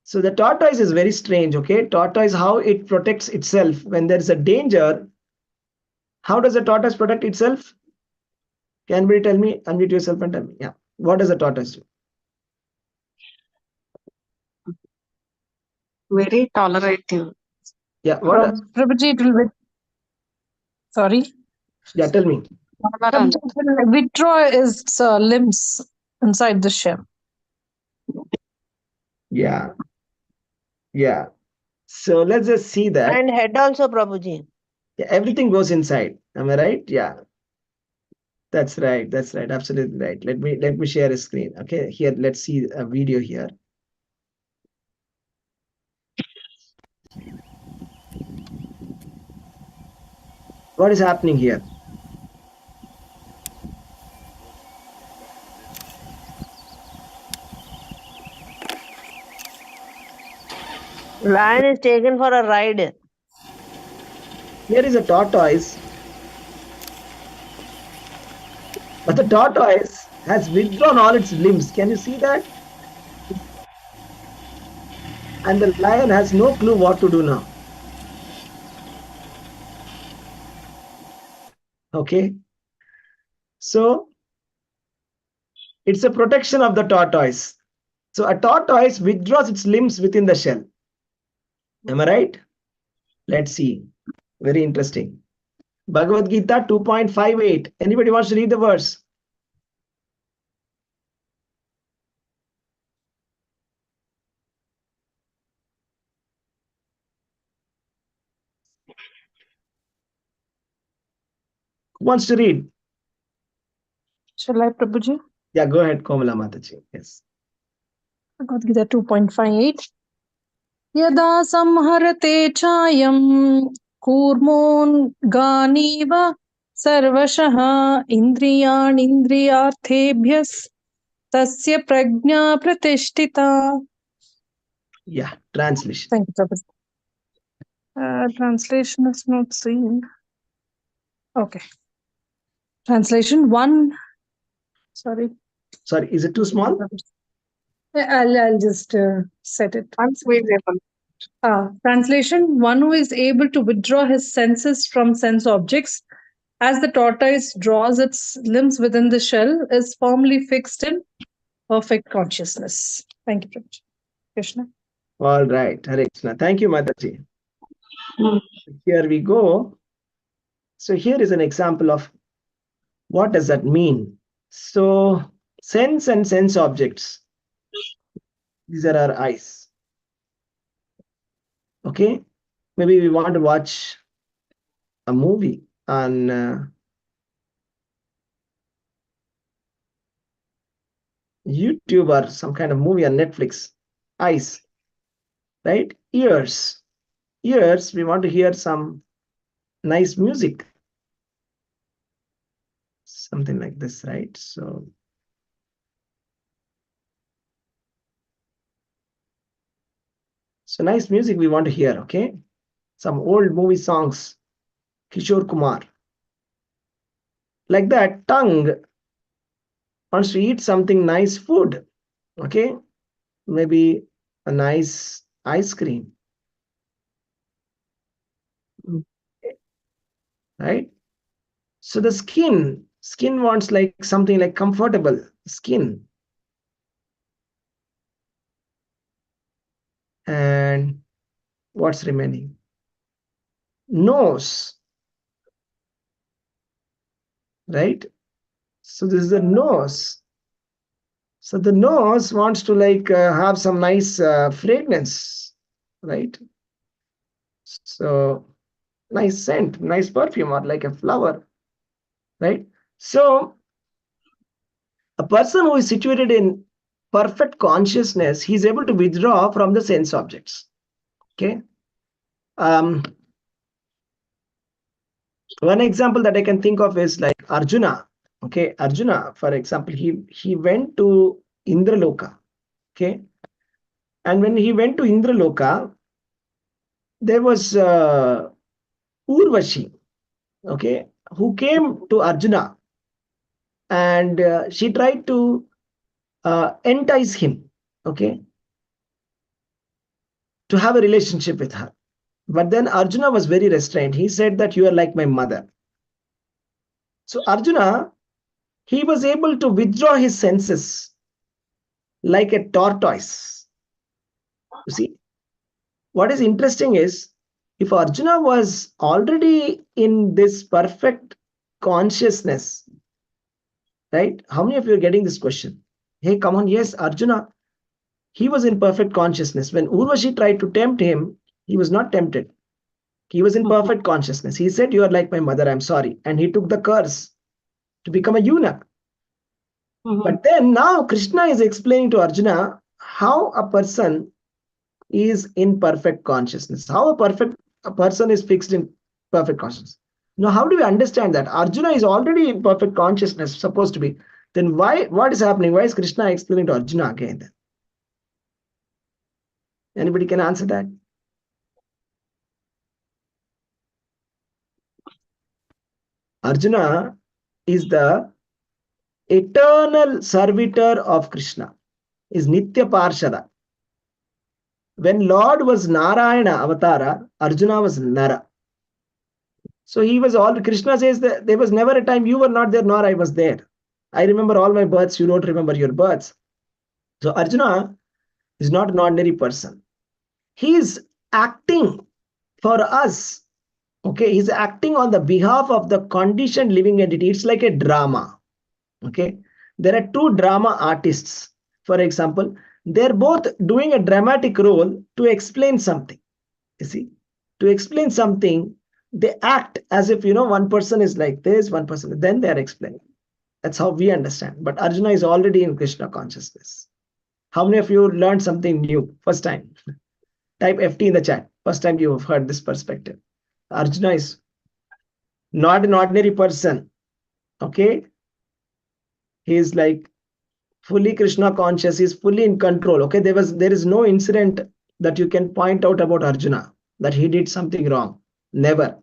So the tortoise is very strange. Okay. Tortoise, how it protects itself when there is a danger. How does a tortoise protect itself? Can anybody tell me? Unmute yourself and tell me. Yeah. What does a tortoise do? Very tolerative. Yeah. What? Prabhuji, it will sorry. Yeah. Tell me. Tolerant. Prabhuji, it will withdraw its limbs inside the shell. Yeah. Yeah. So let's just see that. And head also, Prabhuji. Yeah, everything goes inside. Am I right? Yeah. That's right. That's right. Absolutely right. Let me share a screen. Okay, here let's see a video here. What is happening here? Lion is taken for a ride. Here is a tortoise, but the tortoise has withdrawn all its limbs. Can you see that? And the lion has no clue what to do now. Okay. So it's a protection of the tortoise. So a tortoise withdraws its limbs within the shell. Am I right? Let's see. Very interesting. Bhagavad Gita 2.58. Anybody wants to read the verse? Who wants to read? Shall I, Prabhuji? Yeah, go ahead, Komala Mataji. Yes. Bhagavad Gita 2.58. Yada samharate chayam kurmonganiv sarvashah indriyanindriyarthebhyas tasya prajna pratishtita. Yeah, translation. Thank you, Prabhuji. Translation is not seen. Okay. Translation 1. Sorry. Sorry, is it too small? I'll just set it. Once we will. Translation: one who is able to withdraw his senses from sense objects, as the tortoise draws its limbs within the shell, is firmly fixed in perfect consciousness. Thank you, Prabhuji. Krishna. All right, Hare Krishna. Thank you, Mataji. Hmm. Here we go. So here is an example of what does that mean. So sense and sense objects. These are our eyes. Okay, maybe we want to watch a movie on YouTube or some kind of movie on Netflix. Eyes, right? Ears. Ears, we want to hear some nice music. Something like this, right? So nice music we want to hear, okay? Some old movie songs, Kishore Kumar. Like that, tongue wants to eat something nice food, okay? Maybe a nice ice cream, right? So the skin wants like something like comfortable skin. And what's remaining? Nose, right? So this is the nose. So the nose wants to like have some nice fragrance, right? So nice scent, nice perfume, or like a flower, right? So a person who is situated in perfect consciousness, he's able to withdraw from the sense objects. Okay. One example that I can think of is like Arjuna. Okay, Arjuna, for example, he went to Indraloka. Okay, and when he went to Indraloka, there was Urvashi, okay, who came to Arjuna, and she tried to entice him, okay, to have a relationship with her. But then Arjuna was very restrained. He said that you are like my mother. So Arjuna, he was able to withdraw his senses like a tortoise. You see, what is interesting is if Arjuna was already in this perfect consciousness, right? How many of you are getting this question? Hey, come on. Yes, Arjuna, he was in perfect consciousness. When Urvashi tried to tempt him, he was not tempted. He was in perfect consciousness. He said, you are like my mother, I'm sorry. And he took the curse. to become a eunuch. But then now Krishna is explaining to Arjuna how a person is in perfect consciousness, how a person is fixed in perfect consciousness. Now, how do we understand that? Arjuna is already in perfect consciousness, supposed to be. Then what is happening? Why is Krishna explaining to Arjuna again then? Anybody can answer that? Arjuna is the eternal servitor of Krishna, is Nitya Parshada. When Lord was Narayana Avatara, Arjuna was Nara. So he was all, Krishna says that there was never a time you were not there, nor I was there. I remember all my births, you don't remember your births. So Arjuna is not an ordinary person. He is acting for us. Okay, he's acting on the behalf of the conditioned living entity. It's like a drama. Okay, there are two drama artists. For example, they're both doing a dramatic role to explain something. You see, to explain something, they act as if, one person is like this, one person, then they're explaining. That's how we understand. But Arjuna is already in Krishna consciousness. How many of you learned something new first time? Type FT in the chat. First time you have heard this perspective. Arjuna is not an ordinary person. Okay, he is like fully Krishna conscious. He's fully in control. Okay, there is no incident that you can point out about Arjuna that he did something wrong. Never.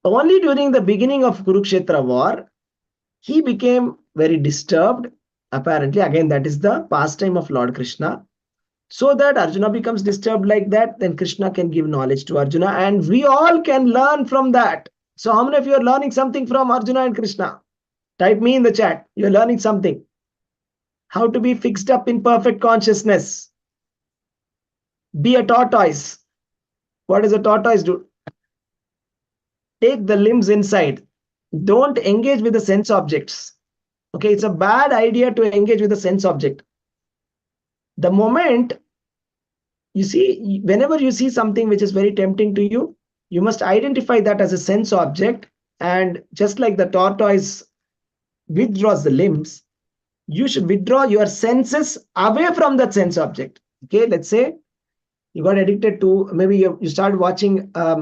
Only during the beginning of Kurukshetra war, he became very disturbed. Apparently, again, that is the pastime of Lord Krishna. So that Arjuna becomes disturbed like that, then Krishna can give knowledge to Arjuna, and we all can learn from that. So how many of you are learning something from Arjuna and Krishna? Type me in the chat. You're learning something. How to be fixed up in perfect consciousness. Be a tortoise. What does a tortoise do? Take the limbs inside. Don't engage with the sense objects. Okay, it's a bad idea to engage with the sense object. The moment you see, whenever you see something which is very tempting to you, you must identify that as a sense object. And just like the tortoise withdraws the limbs, you should withdraw your senses away from that sense object. Okay, let's say you got addicted to, maybe you started watching a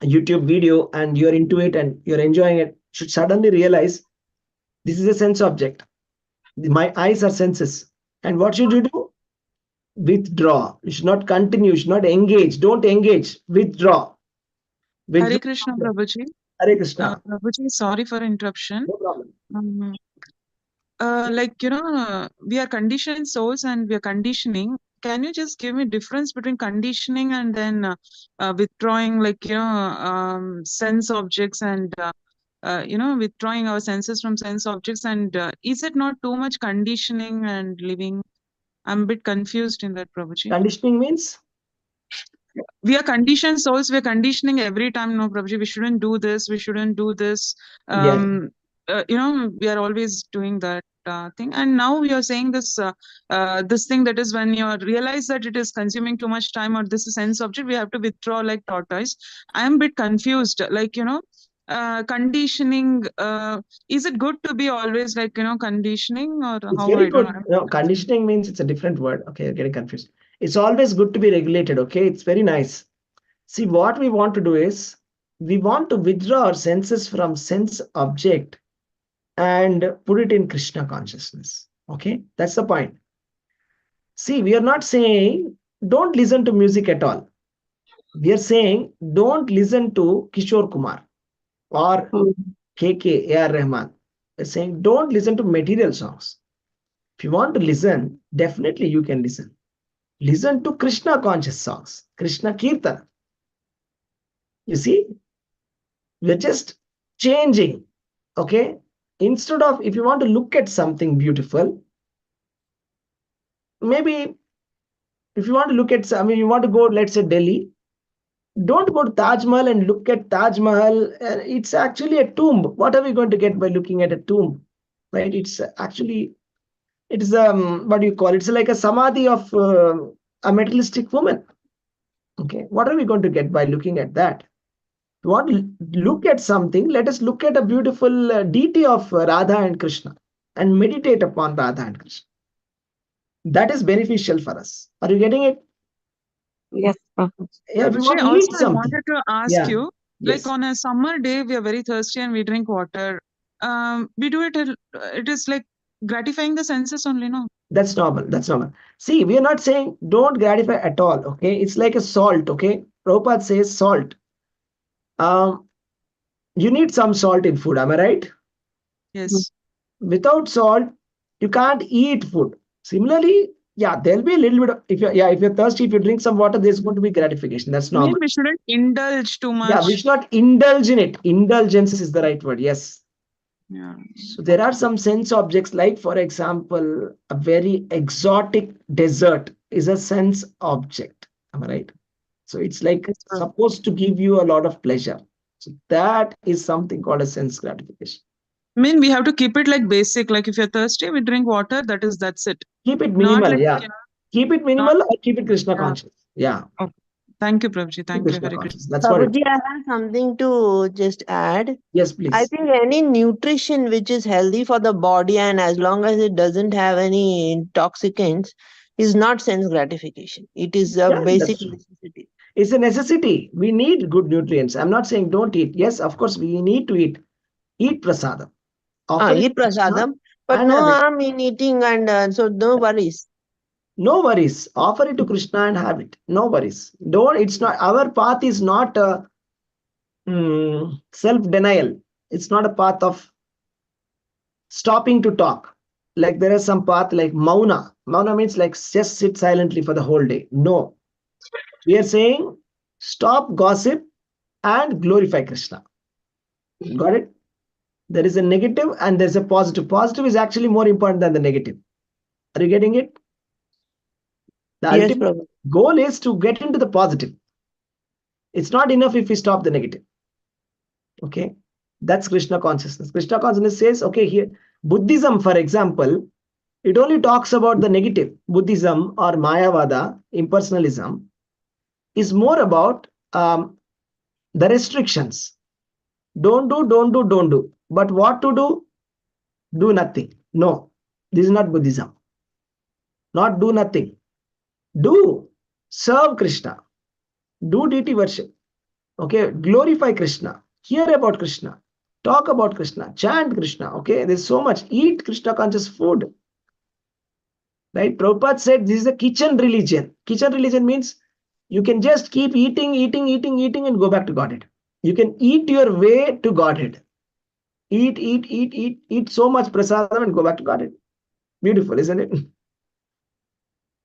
YouTube video and you're into it and you're enjoying it. You should suddenly realize this is a sense object. My eyes are senses. And what should you do? Withdraw. You should not continue. You should not engage. Don't engage. Withdraw. Hare Krishna, Prabhuji. Hare Krishna. Prabhuji, sorry for interruption. No problem. We are conditioned souls and we are conditioning. Can you just give me difference between conditioning and then withdrawing, sense objects and withdrawing our senses from sense objects? And is it not too much conditioning and living? I'm a bit confused in that, Prabhuji. Conditioning means? We are conditioned souls. We are conditioning every time. No, Prabhuji, we shouldn't do this. We shouldn't do this. Yes. We are always doing that thing. And now we are saying this thing, that is when you realize that it is consuming too much time or this is sense object, we have to withdraw like tortoise. I am a bit confused. Conditioning, is it good to be always conditioning, or It's how? very I don't good. know. No, conditioning means it's a different word. Okay, you're getting confused. It's always good to be regulated. Okay, it's very nice. See, what we want to do is we want to withdraw our senses from sense object and put it in Krishna consciousness. Okay, that's the point. See, we are not saying don't listen to music at all. We are saying don't listen to Kishore Kumar or KK, A.R. Rahman. We're saying don't listen to material songs. If you want to listen, definitely you can listen. Listen to Krishna conscious songs, Krishna Kirtana. You see, we're just changing. Okay, instead of, if you want to look at something beautiful, maybe if you want to look at, you want to go, let's say Delhi, don't go to Taj Mahal and look at Taj Mahal. It's actually a tomb. What are we going to get by looking at a tomb? Right? It's actually, it's what do you call it? It's like a samadhi of a materialistic woman. Okay, what are we going to get by looking at that? want to look at something, let us look at a beautiful deity of Radha and Krishna and meditate upon Radha and Krishna. That is beneficial for us. Are you getting it? Yes, Prabhuji. Yeah, we Prabhuji, want to eat also I something. wanted to ask Yeah. you, like Yes. on a summer day, we are very thirsty and we drink water. We do it, it is like gratifying the senses only, no? That's normal. That's normal. See, we are not saying don't gratify at all. Okay. It's like a salt. Okay. Prabhupada says salt. Um, you need some salt in food. Am I right? Yes. Without salt, you can't eat food. Similarly, yeah, there'll be a little bit of, if you're thirsty, if you drink some water, there's going to be gratification. That's I mean, normal. we shouldn't indulge too Yeah, we much. should not indulge in it. Indulgence is the right word. Yes. Yeah. So there are some sense objects, like for example, a very exotic desert is a sense object. Am I right? So it's like Yes, Prabhuji. supposed to give you a lot of pleasure. So that is something called a sense gratification. I mean, we have to keep it like basic. Like if you're thirsty, we drink water. That's it. Keep it Not minimal. like, Yeah. Keep it not, minimal or keep it Krishna yeah. conscious. Yeah. Okay. Thank you, Prabhuji. Thank you. Krishna Very good. conscious. That's what it Prabhuji, I have something to just add. Yes, I please. think any nutrition which is healthy for the body and as long as it doesn't have any intoxicants is not sense gratification. It is a Yeah, that's basic true. necessity. It's a necessity. We need good nutrients. I'm not saying don't eat. Yes, of course, we need to eat. Eat prasadam. Offer it Eat to Krishna prasadam, but and no have it. harm in eating and so no worries. No worries. Offer it to Krishna and have it. No worries. Don't. It's not. Our path is not self-denial. It's not a path of stopping to talk. Like there is some path like mauna. Mauna means like just sit silently for the whole day. No. We are saying stop gossip and glorify Krishna. Got it? There is a negative and there's a positive. Positive is actually more important than the negative. Are you getting it? The Yes, ultimate Prabhu. goal is to get into the positive. It's not enough if we stop the negative. Okay. That's Krishna consciousness. Krishna consciousness says, okay, here, Buddhism, for example, it only talks about the negative. Buddhism or Mayavada, impersonalism, is more about the restrictions. Don't do, don't do, don't do. But what to do? Do nothing. No, this is not Buddhism. Not do nothing. Do. Serve Krishna. Do deity worship. Okay. Glorify Krishna. Hear about Krishna. Talk about Krishna. Chant Krishna. Okay. There's so much. Eat Krishna conscious food. Right? Prabhupada said this is a kitchen religion. Kitchen religion means you can just keep eating, eating, eating, eating, and go back to Godhead. You can eat your way to Godhead. Eat, eat, eat, eat, eat so much prasadam and go back to Godhead. Beautiful, isn't it?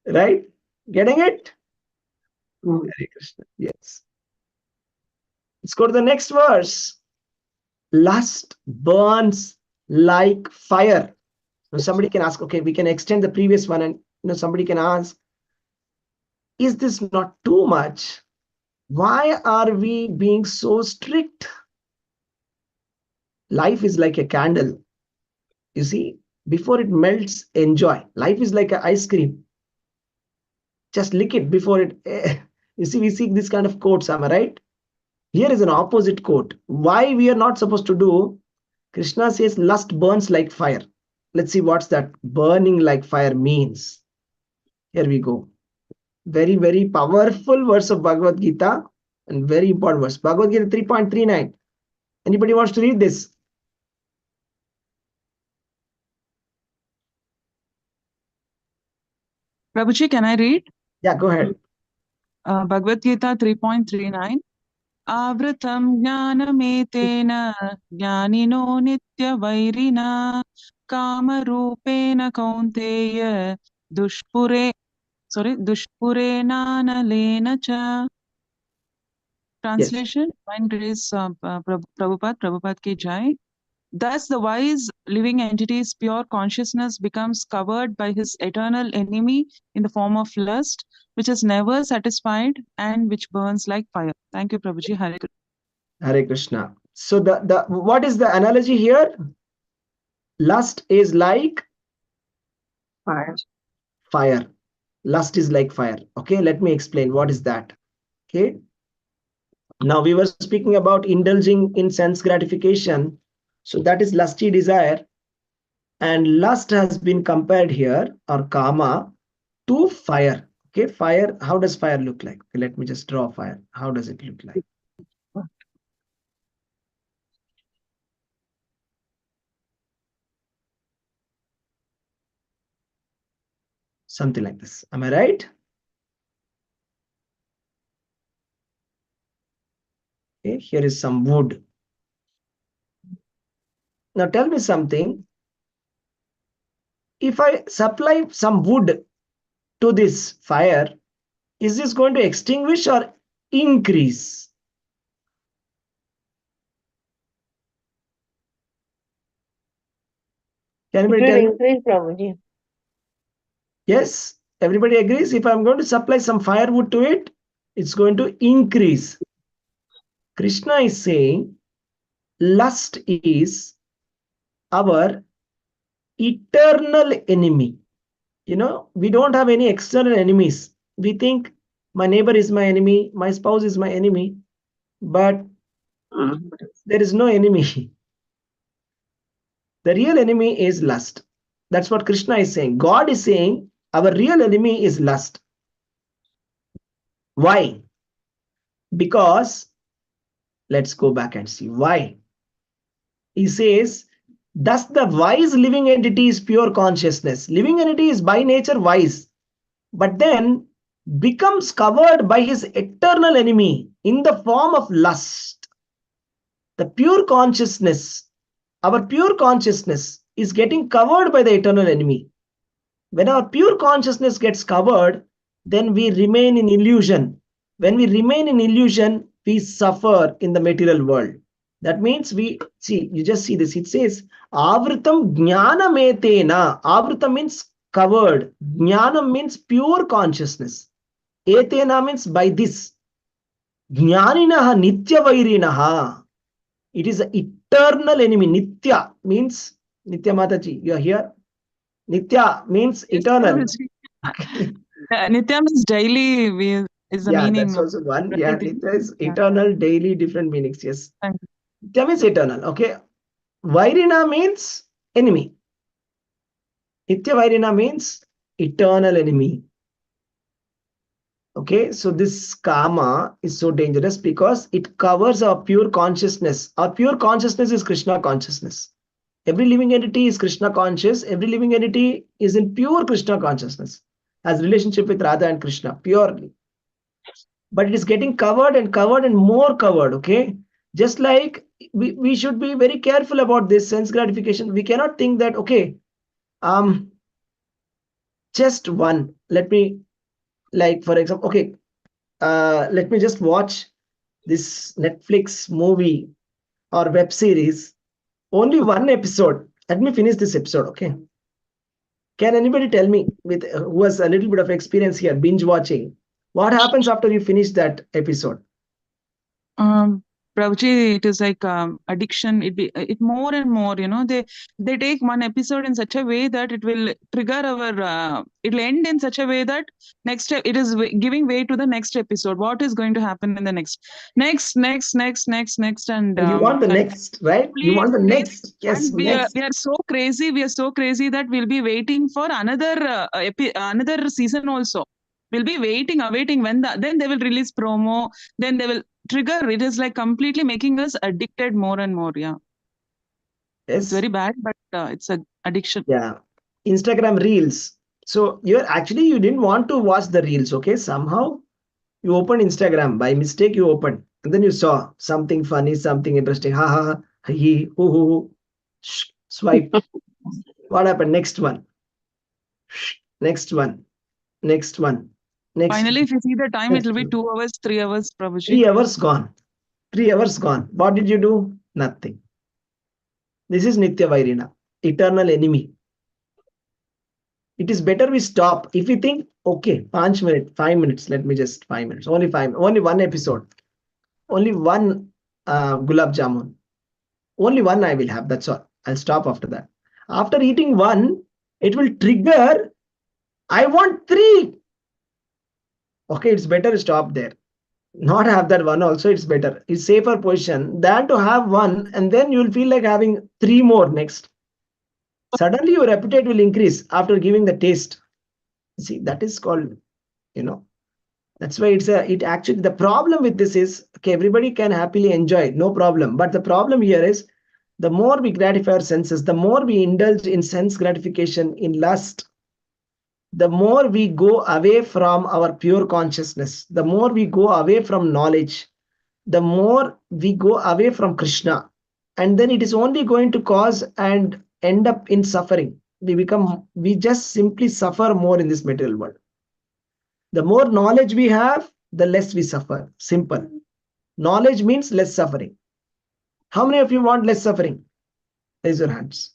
Right? Getting it? Hare Krishna. Yes. Let's go to the next verse. Lust burns like fire. Now somebody can ask, okay, we can extend the previous one, and somebody can ask, is this not too much? Why are we being so strict? Life is like a candle. You see, before it melts, enjoy. Life is like an ice cream. Just lick it before it. You see, we see this kind of quotes, am I right? Here is an opposite quote. Why we are not supposed to do? Krishna says lust burns like fire. Let's see what's that burning like fire means. Here we go. Very, very powerful verse of Bhagavad Gita and very important verse. Bhagavad Gita 3.39. Anybody wants to read this? Prabhuji, can I read? Yeah, go ahead. Bhagavad Gita 3.39. Avritam jnanametena jnanino nitya vairina kama rupena kaunteya dushpurena nalena cha. Translation, Divine Grace, Prabhupada ki jai. Thus, the wise living entity's pure consciousness becomes covered by his eternal enemy in the form of lust, which is never satisfied and which burns like fire. Thank you, Prabhuji. Hare Krishna. Hare Krishna. So the what is the analogy here? Lust is like Fire. fire. Lust is like fire. Okay, let me explain what is that. Okay. Now we were speaking about indulging in sense gratification. So that is lusty desire. And lust has been compared here, or kama, to fire. Okay, fire. How does fire look like? Okay, let me just draw fire. How does it look like? Something like this. Am I right? Okay, here is some wood. Now tell me something. If I supply some wood to this fire, is this going to extinguish or increase? Can It anybody will tell me? increase, Prabhuji. Yes, everybody agrees. If I'm going to supply some firewood to it, it's going to increase. Krishna is saying lust is our eternal enemy. We don't have any external enemies. We think my neighbor is my enemy, my spouse is my enemy, but there is no enemy. The real enemy is lust. That's what Krishna is saying. God is saying our real enemy is lust. Why? Because let's go back and see why. He says, thus the wise living entity is pure consciousness. Living entity is by nature wise, but then becomes covered by his eternal enemy in the form of lust. The pure consciousness, our pure consciousness, is getting covered by the eternal enemy. When our pure consciousness gets covered, then we remain in illusion. When we remain in illusion, we suffer in the material world. That means you just see this. It says, Avritam jnanametena. Avritam means covered. Jnanam means pure consciousness. Etena means by this. Jnaninaha nitya vairinaha. It is an eternal enemy. Nitya means, Nitya Mataji, you are here. Nitya means Yes, eternal. Prabhuji. Nitya means daily is the Yeah, meaning that's of also one. Yeah, everything. Nitya is Yeah. eternal, daily, different meanings. Yes. Thank you. Nitya means eternal. Okay. Vairina means enemy. Nitya Vairina means eternal enemy. Okay. So this karma is so dangerous because it covers our pure consciousness. Our pure consciousness is Krishna consciousness. Every living entity is Krishna conscious. Every living entity is in pure Krishna consciousness, has relationship with Radha and Krishna purely. But it is getting covered and more covered. Okay, just like we should be very careful about this sense gratification. We cannot think that, okay, just one, let me, like, for example, okay, let me just watch this Netflix movie or web series, only one episode, let me finish this episode. Okay, can anybody tell me, with who has a little bit of experience here, binge watching, what happens after you finish that episode? Prabhuji, it is like addiction. It more and more. They take one episode in such a way that it will trigger our. It will end in such a way that it is giving way to the next episode. What is going to happen in the next, and And you want the next, right? You complete want the crazy. next. Yes, And we are next. so crazy. We are so crazy that we'll be waiting for another season also. We'll be awaiting when then they will release promo. Then they will trigger. It is like completely making us addicted more and more. Yeah, it's Yes. very bad, but it's an addiction. Yeah. Instagram Reels. So you didn't want to watch the Reels, okay? Somehow you opened Instagram by mistake. You opened, and then you saw something funny, something interesting. Ha ha ha. He hoo hoo hoo. Swipe. What happened? Next one. Next one. Next one. Next. Finally, if you see the time, it Next will be one. 2 hours, 3 hours, Prabhuji. 3 hours gone. 3 hours gone. What did you do? Nothing. This is Nitya Vairina, eternal enemy. It is better we stop. If we think, okay, 5 minutes, let me just 5 minutes, only one episode, only one gulab jamun, only one I will have. That's all. I'll stop after that. After eating one, it will trigger, I want three. Okay, it's better to stop there. Not have that one also, it's better. It's safer position than to have one and then you'll feel like having three more next. Suddenly your appetite will increase after giving the taste. See, that is called, you know, that's why it actually, the problem with this is, okay, everybody can happily enjoy, no problem. But the problem here is, the more we gratify our senses, the more we indulge in sense gratification, in lust, the more we go away from our pure consciousness, the more we go away from knowledge, the more we go away from Krishna. And then it is only going to cause and end up in suffering. We just simply suffer more in this material world. The more knowledge we have, the less we suffer. Simple. Knowledge means less suffering. How many of you want less suffering? Raise your hands.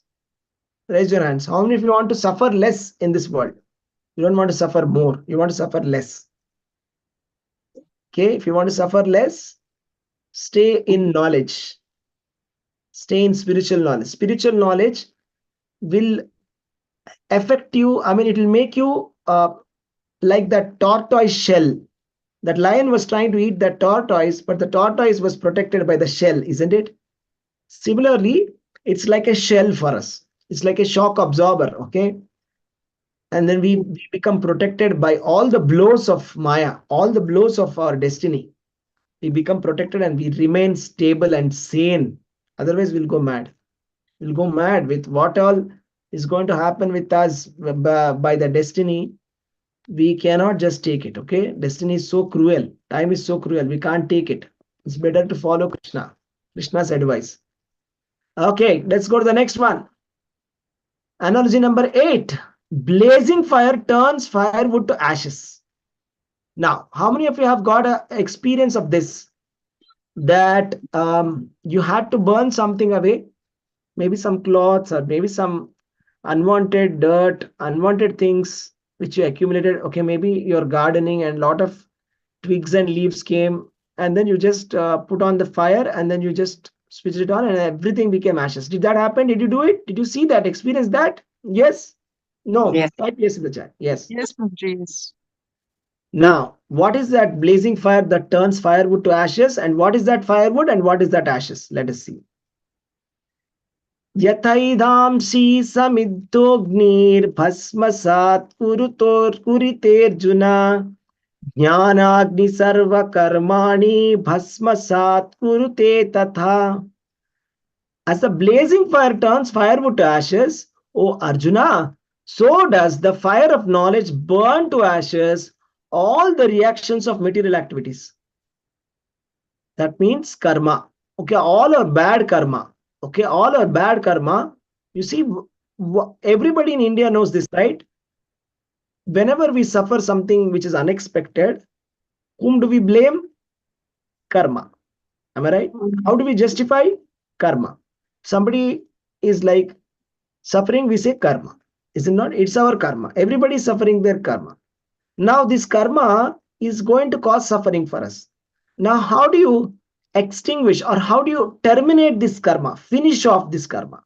Raise your hands. How many of you want to suffer less in this world? You don't want to suffer more. You want to suffer less. Okay, if you want to suffer less, stay in knowledge. Stay in spiritual knowledge. Spiritual knowledge will affect you. I mean, it will make you like that tortoise shell. That lion was trying to eat that tortoise, but the tortoise was protected by the shell, isn't it? Similarly, it's like a shell for us. It's like a shock absorber, okay? And then we become protected by all the blows of Maya, all the blows of our destiny. We become protected and we remain stable and sane. Otherwise, we'll go mad. We'll go mad with what all is going to happen with us by the destiny. We cannot just take it, okay? Destiny is so cruel. Time is so cruel. We can't take it. It's better to follow Krishna. Krishna's advice. Okay, let's go to the next one. Analogy number 8. Blazing fire turns firewood to ashes. Now, how many of you have got an experience of this? That you had to burn something away, maybe some clothes or maybe some unwanted dirt, unwanted things which you accumulated. Okay, maybe you're gardening and a lot of twigs and leaves came, and then you just put on the fire and then you just switched it on and everything became ashes. Did that happen? Did you do it? Did you see that, experience that? Yes? No? Yes. Type yes in the chat. Yes. Yes, Prabhuji, yes. Now, what is that blazing fire that turns firewood to ashes? And what is that firewood and what is that ashes? Let us see. Yathaidhamsi samiddhognir bhasmasat kuriterjuna jnanagni sarva karmani bhasmasat kurute tatha. As the blazing fire turns firewood to ashes, O Arjuna, so does the fire of knowledge burn to ashes all the reactions of material activities. That means karma. Okay, all our bad karma. Okay, all our bad karma. You see, everybody in India knows this, right? Whenever we suffer something which is unexpected, whom do we blame? Karma. Am I right? How do we justify? Karma. Somebody is like suffering, we say karma. Is it not? It's our karma. Everybody is suffering their karma. Now this karma is going to cause suffering for us. Now, how do you extinguish or how do you terminate this karma, finish off this karma?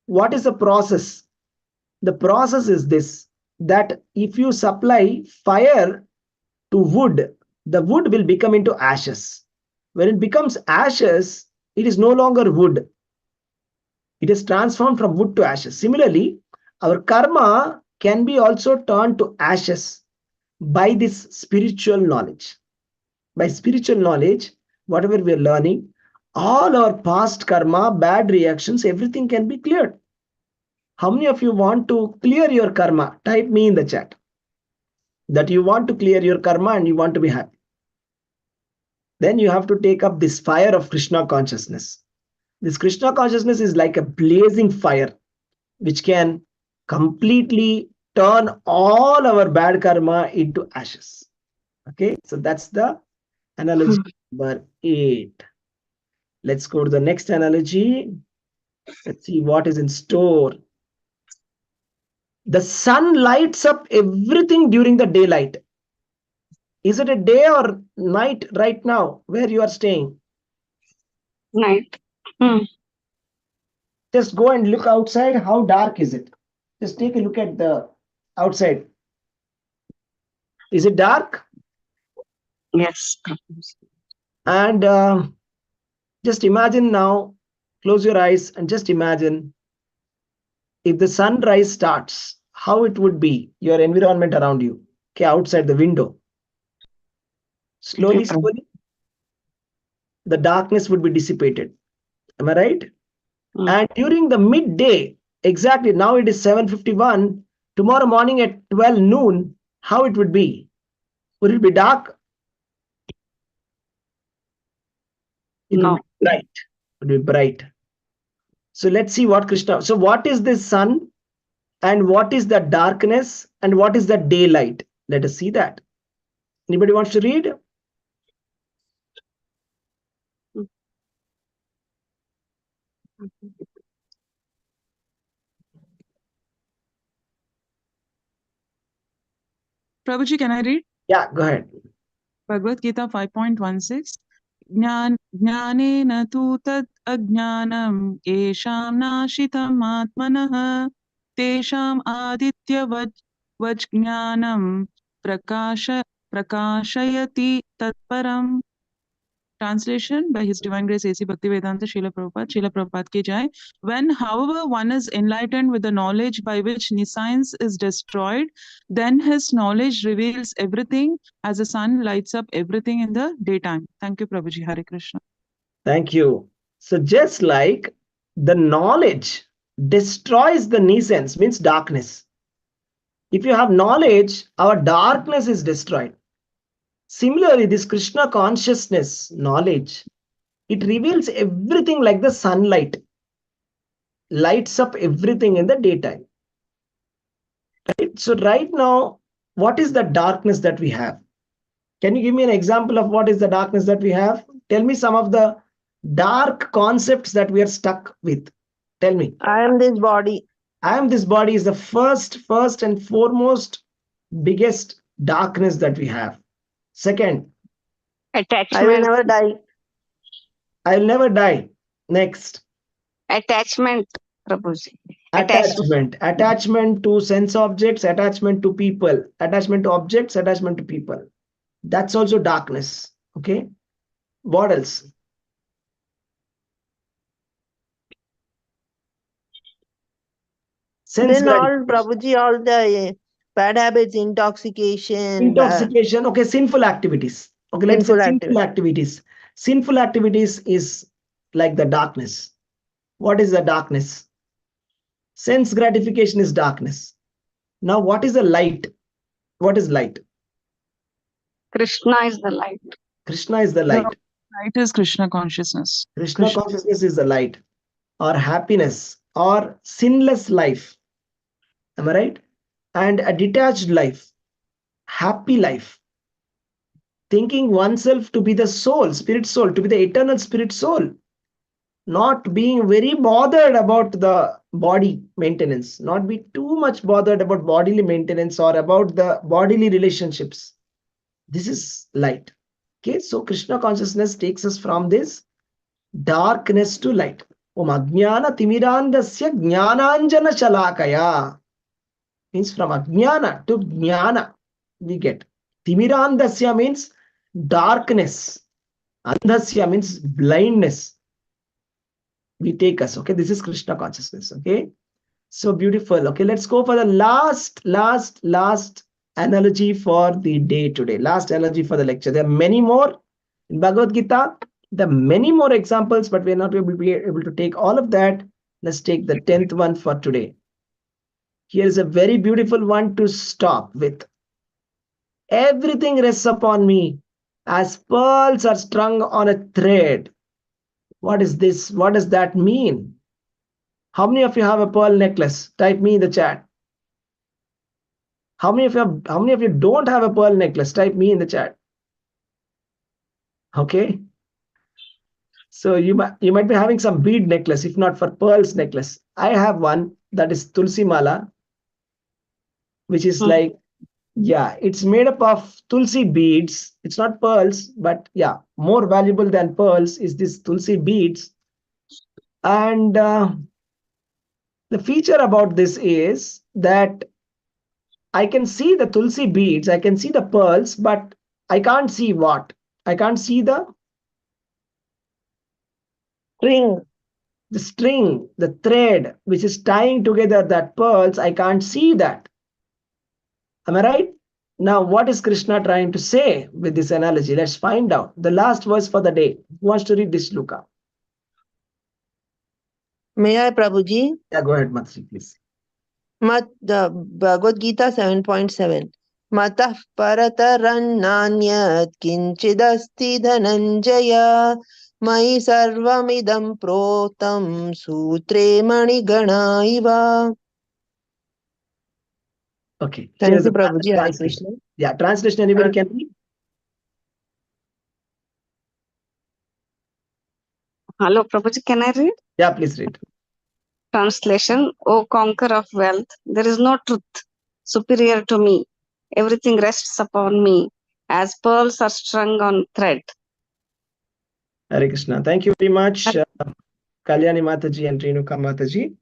What is the process? The process is this, that if you supply fire to wood, the wood will become into ashes. When it becomes ashes, it is no longer wood. It is transformed from wood to ashes. Similarly, our karma can be also turned to ashes by this spiritual knowledge. By spiritual knowledge, whatever we are learning, all our past karma, bad reactions, everything can be cleared. How many of you want to clear your karma? Type me in the chat that you want to clear your karma and you want to be happy. Then you have to take up this fire of Krishna consciousness. This Krishna consciousness is like a blazing fire which can completely turn all our bad karma into ashes. Okay, so that's the analogy number 8. Let's go to the next analogy. Let's see what is in store. The sun lights up everything during the daylight. Is it a day or night right now where you are staying? Night. Just go and look outside. How dark is it? Just take a look at the outside. Is it dark? Yes, Prabhuji. And just imagine now, close your eyes and just imagine if the sunrise starts, how it would be, your environment around you, okay, outside the window. Slowly, Okay, Prabhu. slowly, the darkness would be dissipated. Am I right? And during the midday, exactly now it is 7:51, tomorrow morning at 12 noon, how it would be? Would it be dark? It would No. be bright. It would be bright. So let's see what Krishna. So what is this sun and what is the darkness and what is the daylight? Let us see that. Anybody wants to read? Prabhuji, can I read? Yeah, go ahead. Bhagavad Gita 5.16. ज्ञानेन तु तत् अज्ञानम् येषां नाशितम् आत्मनः तेषाम् आदित्यवत् ज्ञानम् प्रकाशयति तत्परम्. Translation by His Divine Grace A.C. Bhaktivedanta Srila Prabhupada ki jai. When, however, one is enlightened with the knowledge by which nescience is destroyed, then his knowledge reveals everything as the sun lights up everything in the daytime. Thank you, Prabhuji. Hare Krishna. Thank you. So just like the knowledge destroys the nescience, means darkness. If you have knowledge, our darkness is destroyed. Similarly, this Krishna consciousness, knowledge, it reveals everything like the sunlight, lights up everything in the daytime. Right? So right now, what is the darkness that we have? Can you give me an example of what is the darkness that we have? Tell me some of the dark concepts that we are stuck with. Tell me. I am this body. I am this body is the first and foremost biggest darkness that we have. Second, I will Attachment. never die. I will never die. Next, Attachment, Prabhuji. attachment to sense objects, attachment to people, attachment to objects, attachment to people. That's also darkness. Okay. What else? Sense Then all, gratification. Prabhuji, all the bad habits, intoxication, Okay, sinful activities. Okay, let's say sinful sinful activity. activities. Sinful activities is like the darkness. What is the darkness? Sense gratification is darkness. Now, what is the light? What is light? Krishna is the light. Krishna is the light. Light is Krishna consciousness. Krishna consciousness is the light, or happiness, or sinless life. Am I right? And a detached life, happy life. Thinking oneself to be the soul, spirit soul, to be the eternal spirit soul. Not being very bothered about the body maintenance, not be too much bothered about bodily maintenance or about the bodily relationships. This is light. Okay, so Krishna consciousness takes us from this darkness to light. Om Ajnana Timirandasya Jnananjana Shalakaya. Means from Ajnana to Jnana we get. Timirandasya means darkness. Andhasya means blindness. We take us. Okay, this is Krishna consciousness. Okay, so beautiful. Okay, let's go for the last analogy for the day today. Last analogy for the lecture. There are many more in Bhagavad Gita. There are many more examples, but we are not able to take all of that. Let's take the 10th one for today. Here is a very beautiful one to stop with. Everything rests upon me as pearls are strung on a thread. What is this? What does that mean? How many of you have a pearl necklace? Type me in the chat. How many of you don't have a pearl necklace? Type me in the chat. Okay. So you might be having some bead necklace, if not for pearls necklace. I have one that is Tulsi Mala, which is like, yeah, it's made up of Tulsi beads. It's not pearls, but yeah, more valuable than pearls is this Tulsi beads. And the feature about this is that I can see the Tulsi beads, I can see the pearls, but I can't see what? I can't see the string, the thread, which is tying together that pearls. I can't see that. Am I right? Now, what is Krishna trying to say with this analogy? Let's find out. The last verse for the day. Who wants to read this, Luca? May I, Prabhuji? Yeah, go ahead, Matri, please. The Bhagavad Gita 7.7. Matah paratarannanyat kinchidasti dhananjaya mai sarvamidam protam sutre manigana iva. Okay. Thank Here's you, the Prabhuji. Hare translation. Krishna. Yeah, translation. Anybody can read? Hello, Prabhuji, can I read? Yeah, please read. Translation, O conqueror of wealth, there is no truth superior to me. Everything rests upon me, as pearls are strung on thread. Hare Krishna. Thank you very much, Kalyani Mataji and Renuka Mataji.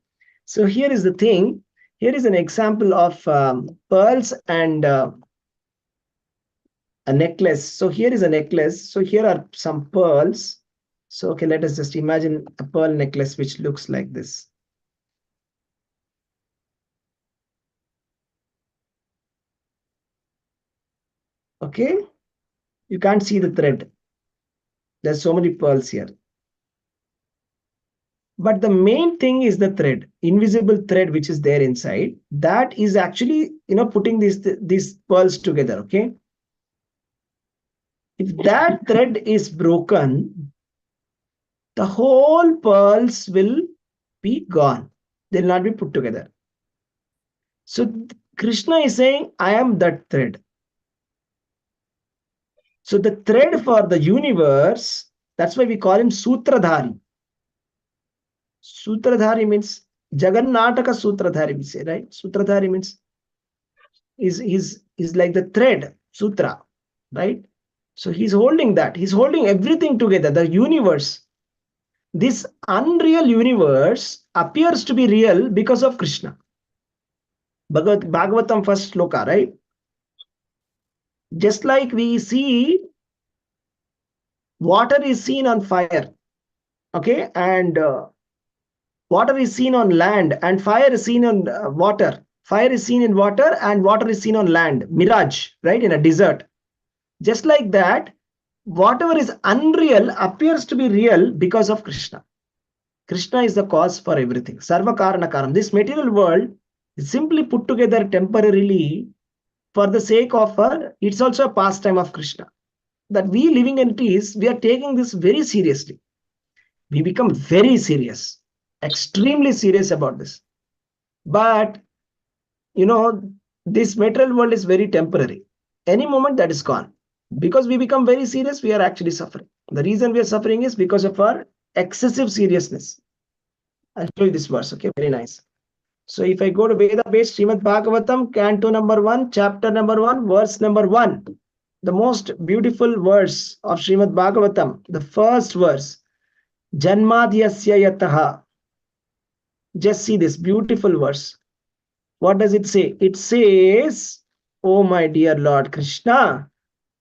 So here is the thing. Here is an example of pearls and a necklace. So here is a necklace. So here are some pearls. So okay, let us just imagine a pearl necklace which looks like this. Okay, you can't see the thread. There's so many pearls here. But the main thing is the thread, invisible thread which is there inside. That is actually, putting these pearls together. Okay. If that thread is broken, the whole pearls will be gone. They'll not be put together. So Krishna is saying, I am that thread. So the thread for the universe, that's why we call him Sutradhari. Sutradhari means Jagannataka Sutradhari, we say, right? Sutradhari means is like the thread, Sutra, right? So he's holding that. He's holding everything together, the universe. This unreal universe appears to be real because of Krishna. Bhagavatam first sloka, right? Just like we see water is seen on fire, okay, and water is seen on land, and fire is seen on water. Fire is seen in water, and water is seen on land. Mirage, right, in a desert. Just like that, whatever is unreal appears to be real because of Krishna. Krishna is the cause for everything. Sarva Karana Karam. This material world is simply put together temporarily for the sake of it's also a pastime of Krishna. That we living entities, we are taking this very seriously. We become very serious, extremely serious about this. But, this material world is very temporary. Any moment that is gone. Because we become very serious, we are actually suffering. The reason we are suffering is because of our excessive seriousness. I'll show you this verse, okay? Very nice. So if I go to Veda-based Srimad Bhagavatam, Canto number 1, chapter number 1, verse number 1, the most beautiful verse of Srimad Bhagavatam, the first verse, Janmadhyasya yataha. Just see this beautiful verse. What does it say? It says, Oh my dear Lord Krishna,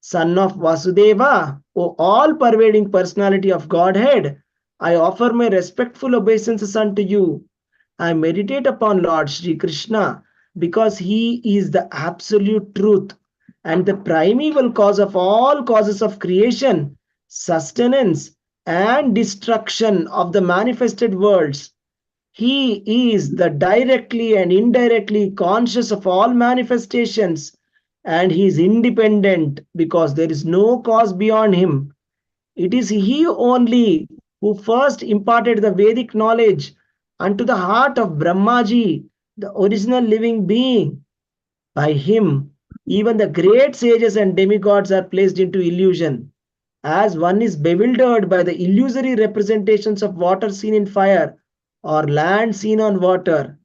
Son of Vasudeva, O all-pervading personality of Godhead, I offer my respectful obeisances unto you. I meditate upon Lord Sri Krishna because he is the absolute truth and the primeval cause of all causes of creation, sustenance, and destruction of the manifested worlds. He is the directly and indirectly conscious of all manifestations, and he is independent because there is no cause beyond him. It is he only who first imparted the Vedic knowledge unto the heart of Brahmaji, the original living being. By him, even the great sages and demigods are placed into illusion. As one is bewildered by the illusory representations of water seen in fire or land seen on water,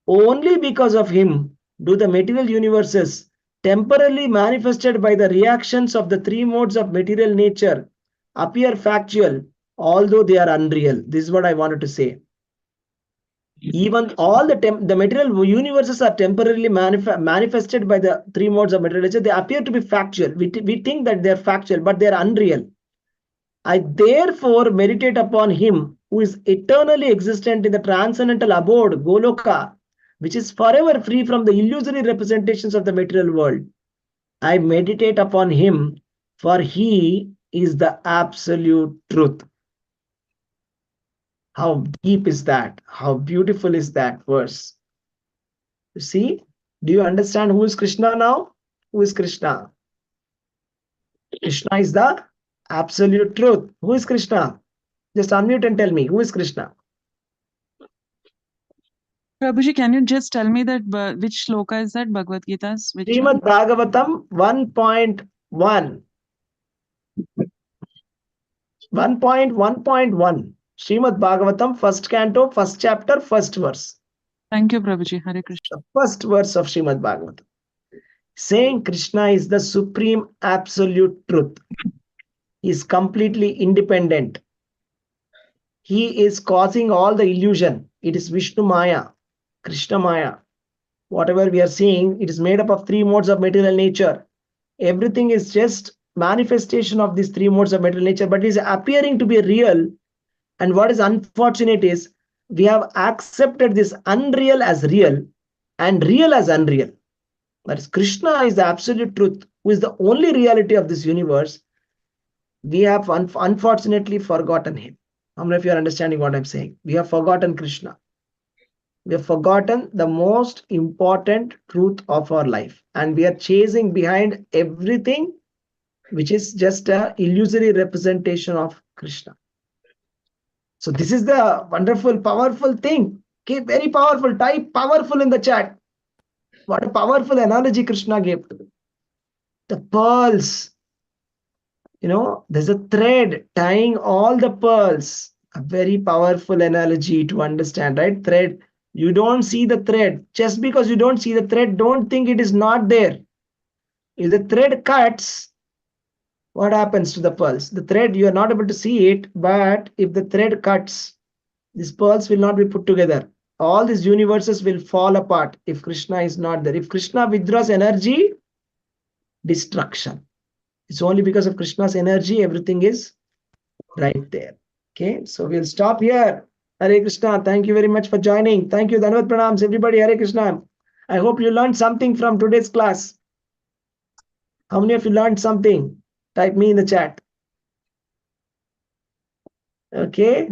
only because of him do the material universes, temporarily manifested by the reactions of the three modes of material nature, appear factual, although they are unreal. This is what I wanted to say. Even all the material universes are temporarily manifested by the three modes of material nature. They appear to be factual. We think that they are factual, but they are unreal. I therefore meditate upon him who is eternally existent in the transcendental abode, Goloka, which is forever free from the illusory representations of the material world. I meditate upon him, for he is the absolute truth. How deep is that? How beautiful is that verse? You see? Do you understand who is Krishna now? Who is Krishna? Krishna is the absolute truth. Who is Krishna? Just unmute and tell me, who is Krishna? Prabhuji, can you just tell me that which shloka is that? Bhagavad Gita's which one? Srimad Bhagavatam 1.1. 1.1.1. Srimad Bhagavatam, first canto, first chapter, first verse. Thank you, Prabhuji. Hare Krishna. The first verse of Srimad Bhagavatam. Saying Krishna is the supreme absolute truth. He is completely independent. He is causing all the illusion. It is Vishnu Maya, Krishna Maya. Whatever we are seeing, it is made up of three modes of material nature. Everything is just manifestation of these three modes of material nature, but it is appearing to be real. And what is unfortunate is we have accepted this unreal as real and real as unreal. That is, Krishna is the absolute truth, who is the only reality of this universe. We have unfortunately forgotten him. How many of you are understanding what I'm saying? We have forgotten Krishna. We have forgotten the most important truth of our life. And we are chasing behind everything which is just an illusory representation of Krishna. So this is the wonderful, powerful thing. Okay, very powerful. Type powerful in the chat. What a powerful analogy Krishna gave. The pearls. There's a thread tying all the pearls. A very powerful analogy to understand, right? Thread. You don't see the thread. Just because you don't see the thread, don't think it is not there. If the thread cuts, what happens to the pearls? The thread, you are not able to see it, but if the thread cuts, these pearls will not be put together. All these universes will fall apart if Krishna is not there. If Krishna withdraws energy, destruction. It's only because of Krishna's energy, everything is right there. Okay, so we'll stop here. Hare Krishna. Thank you very much for joining. Thank you. Dhanavad Pranams, everybody. Hare Krishna. I hope you learned something from today's class. How many of you learned something? Type me in the chat. Okay.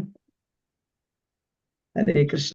Hare Krishna.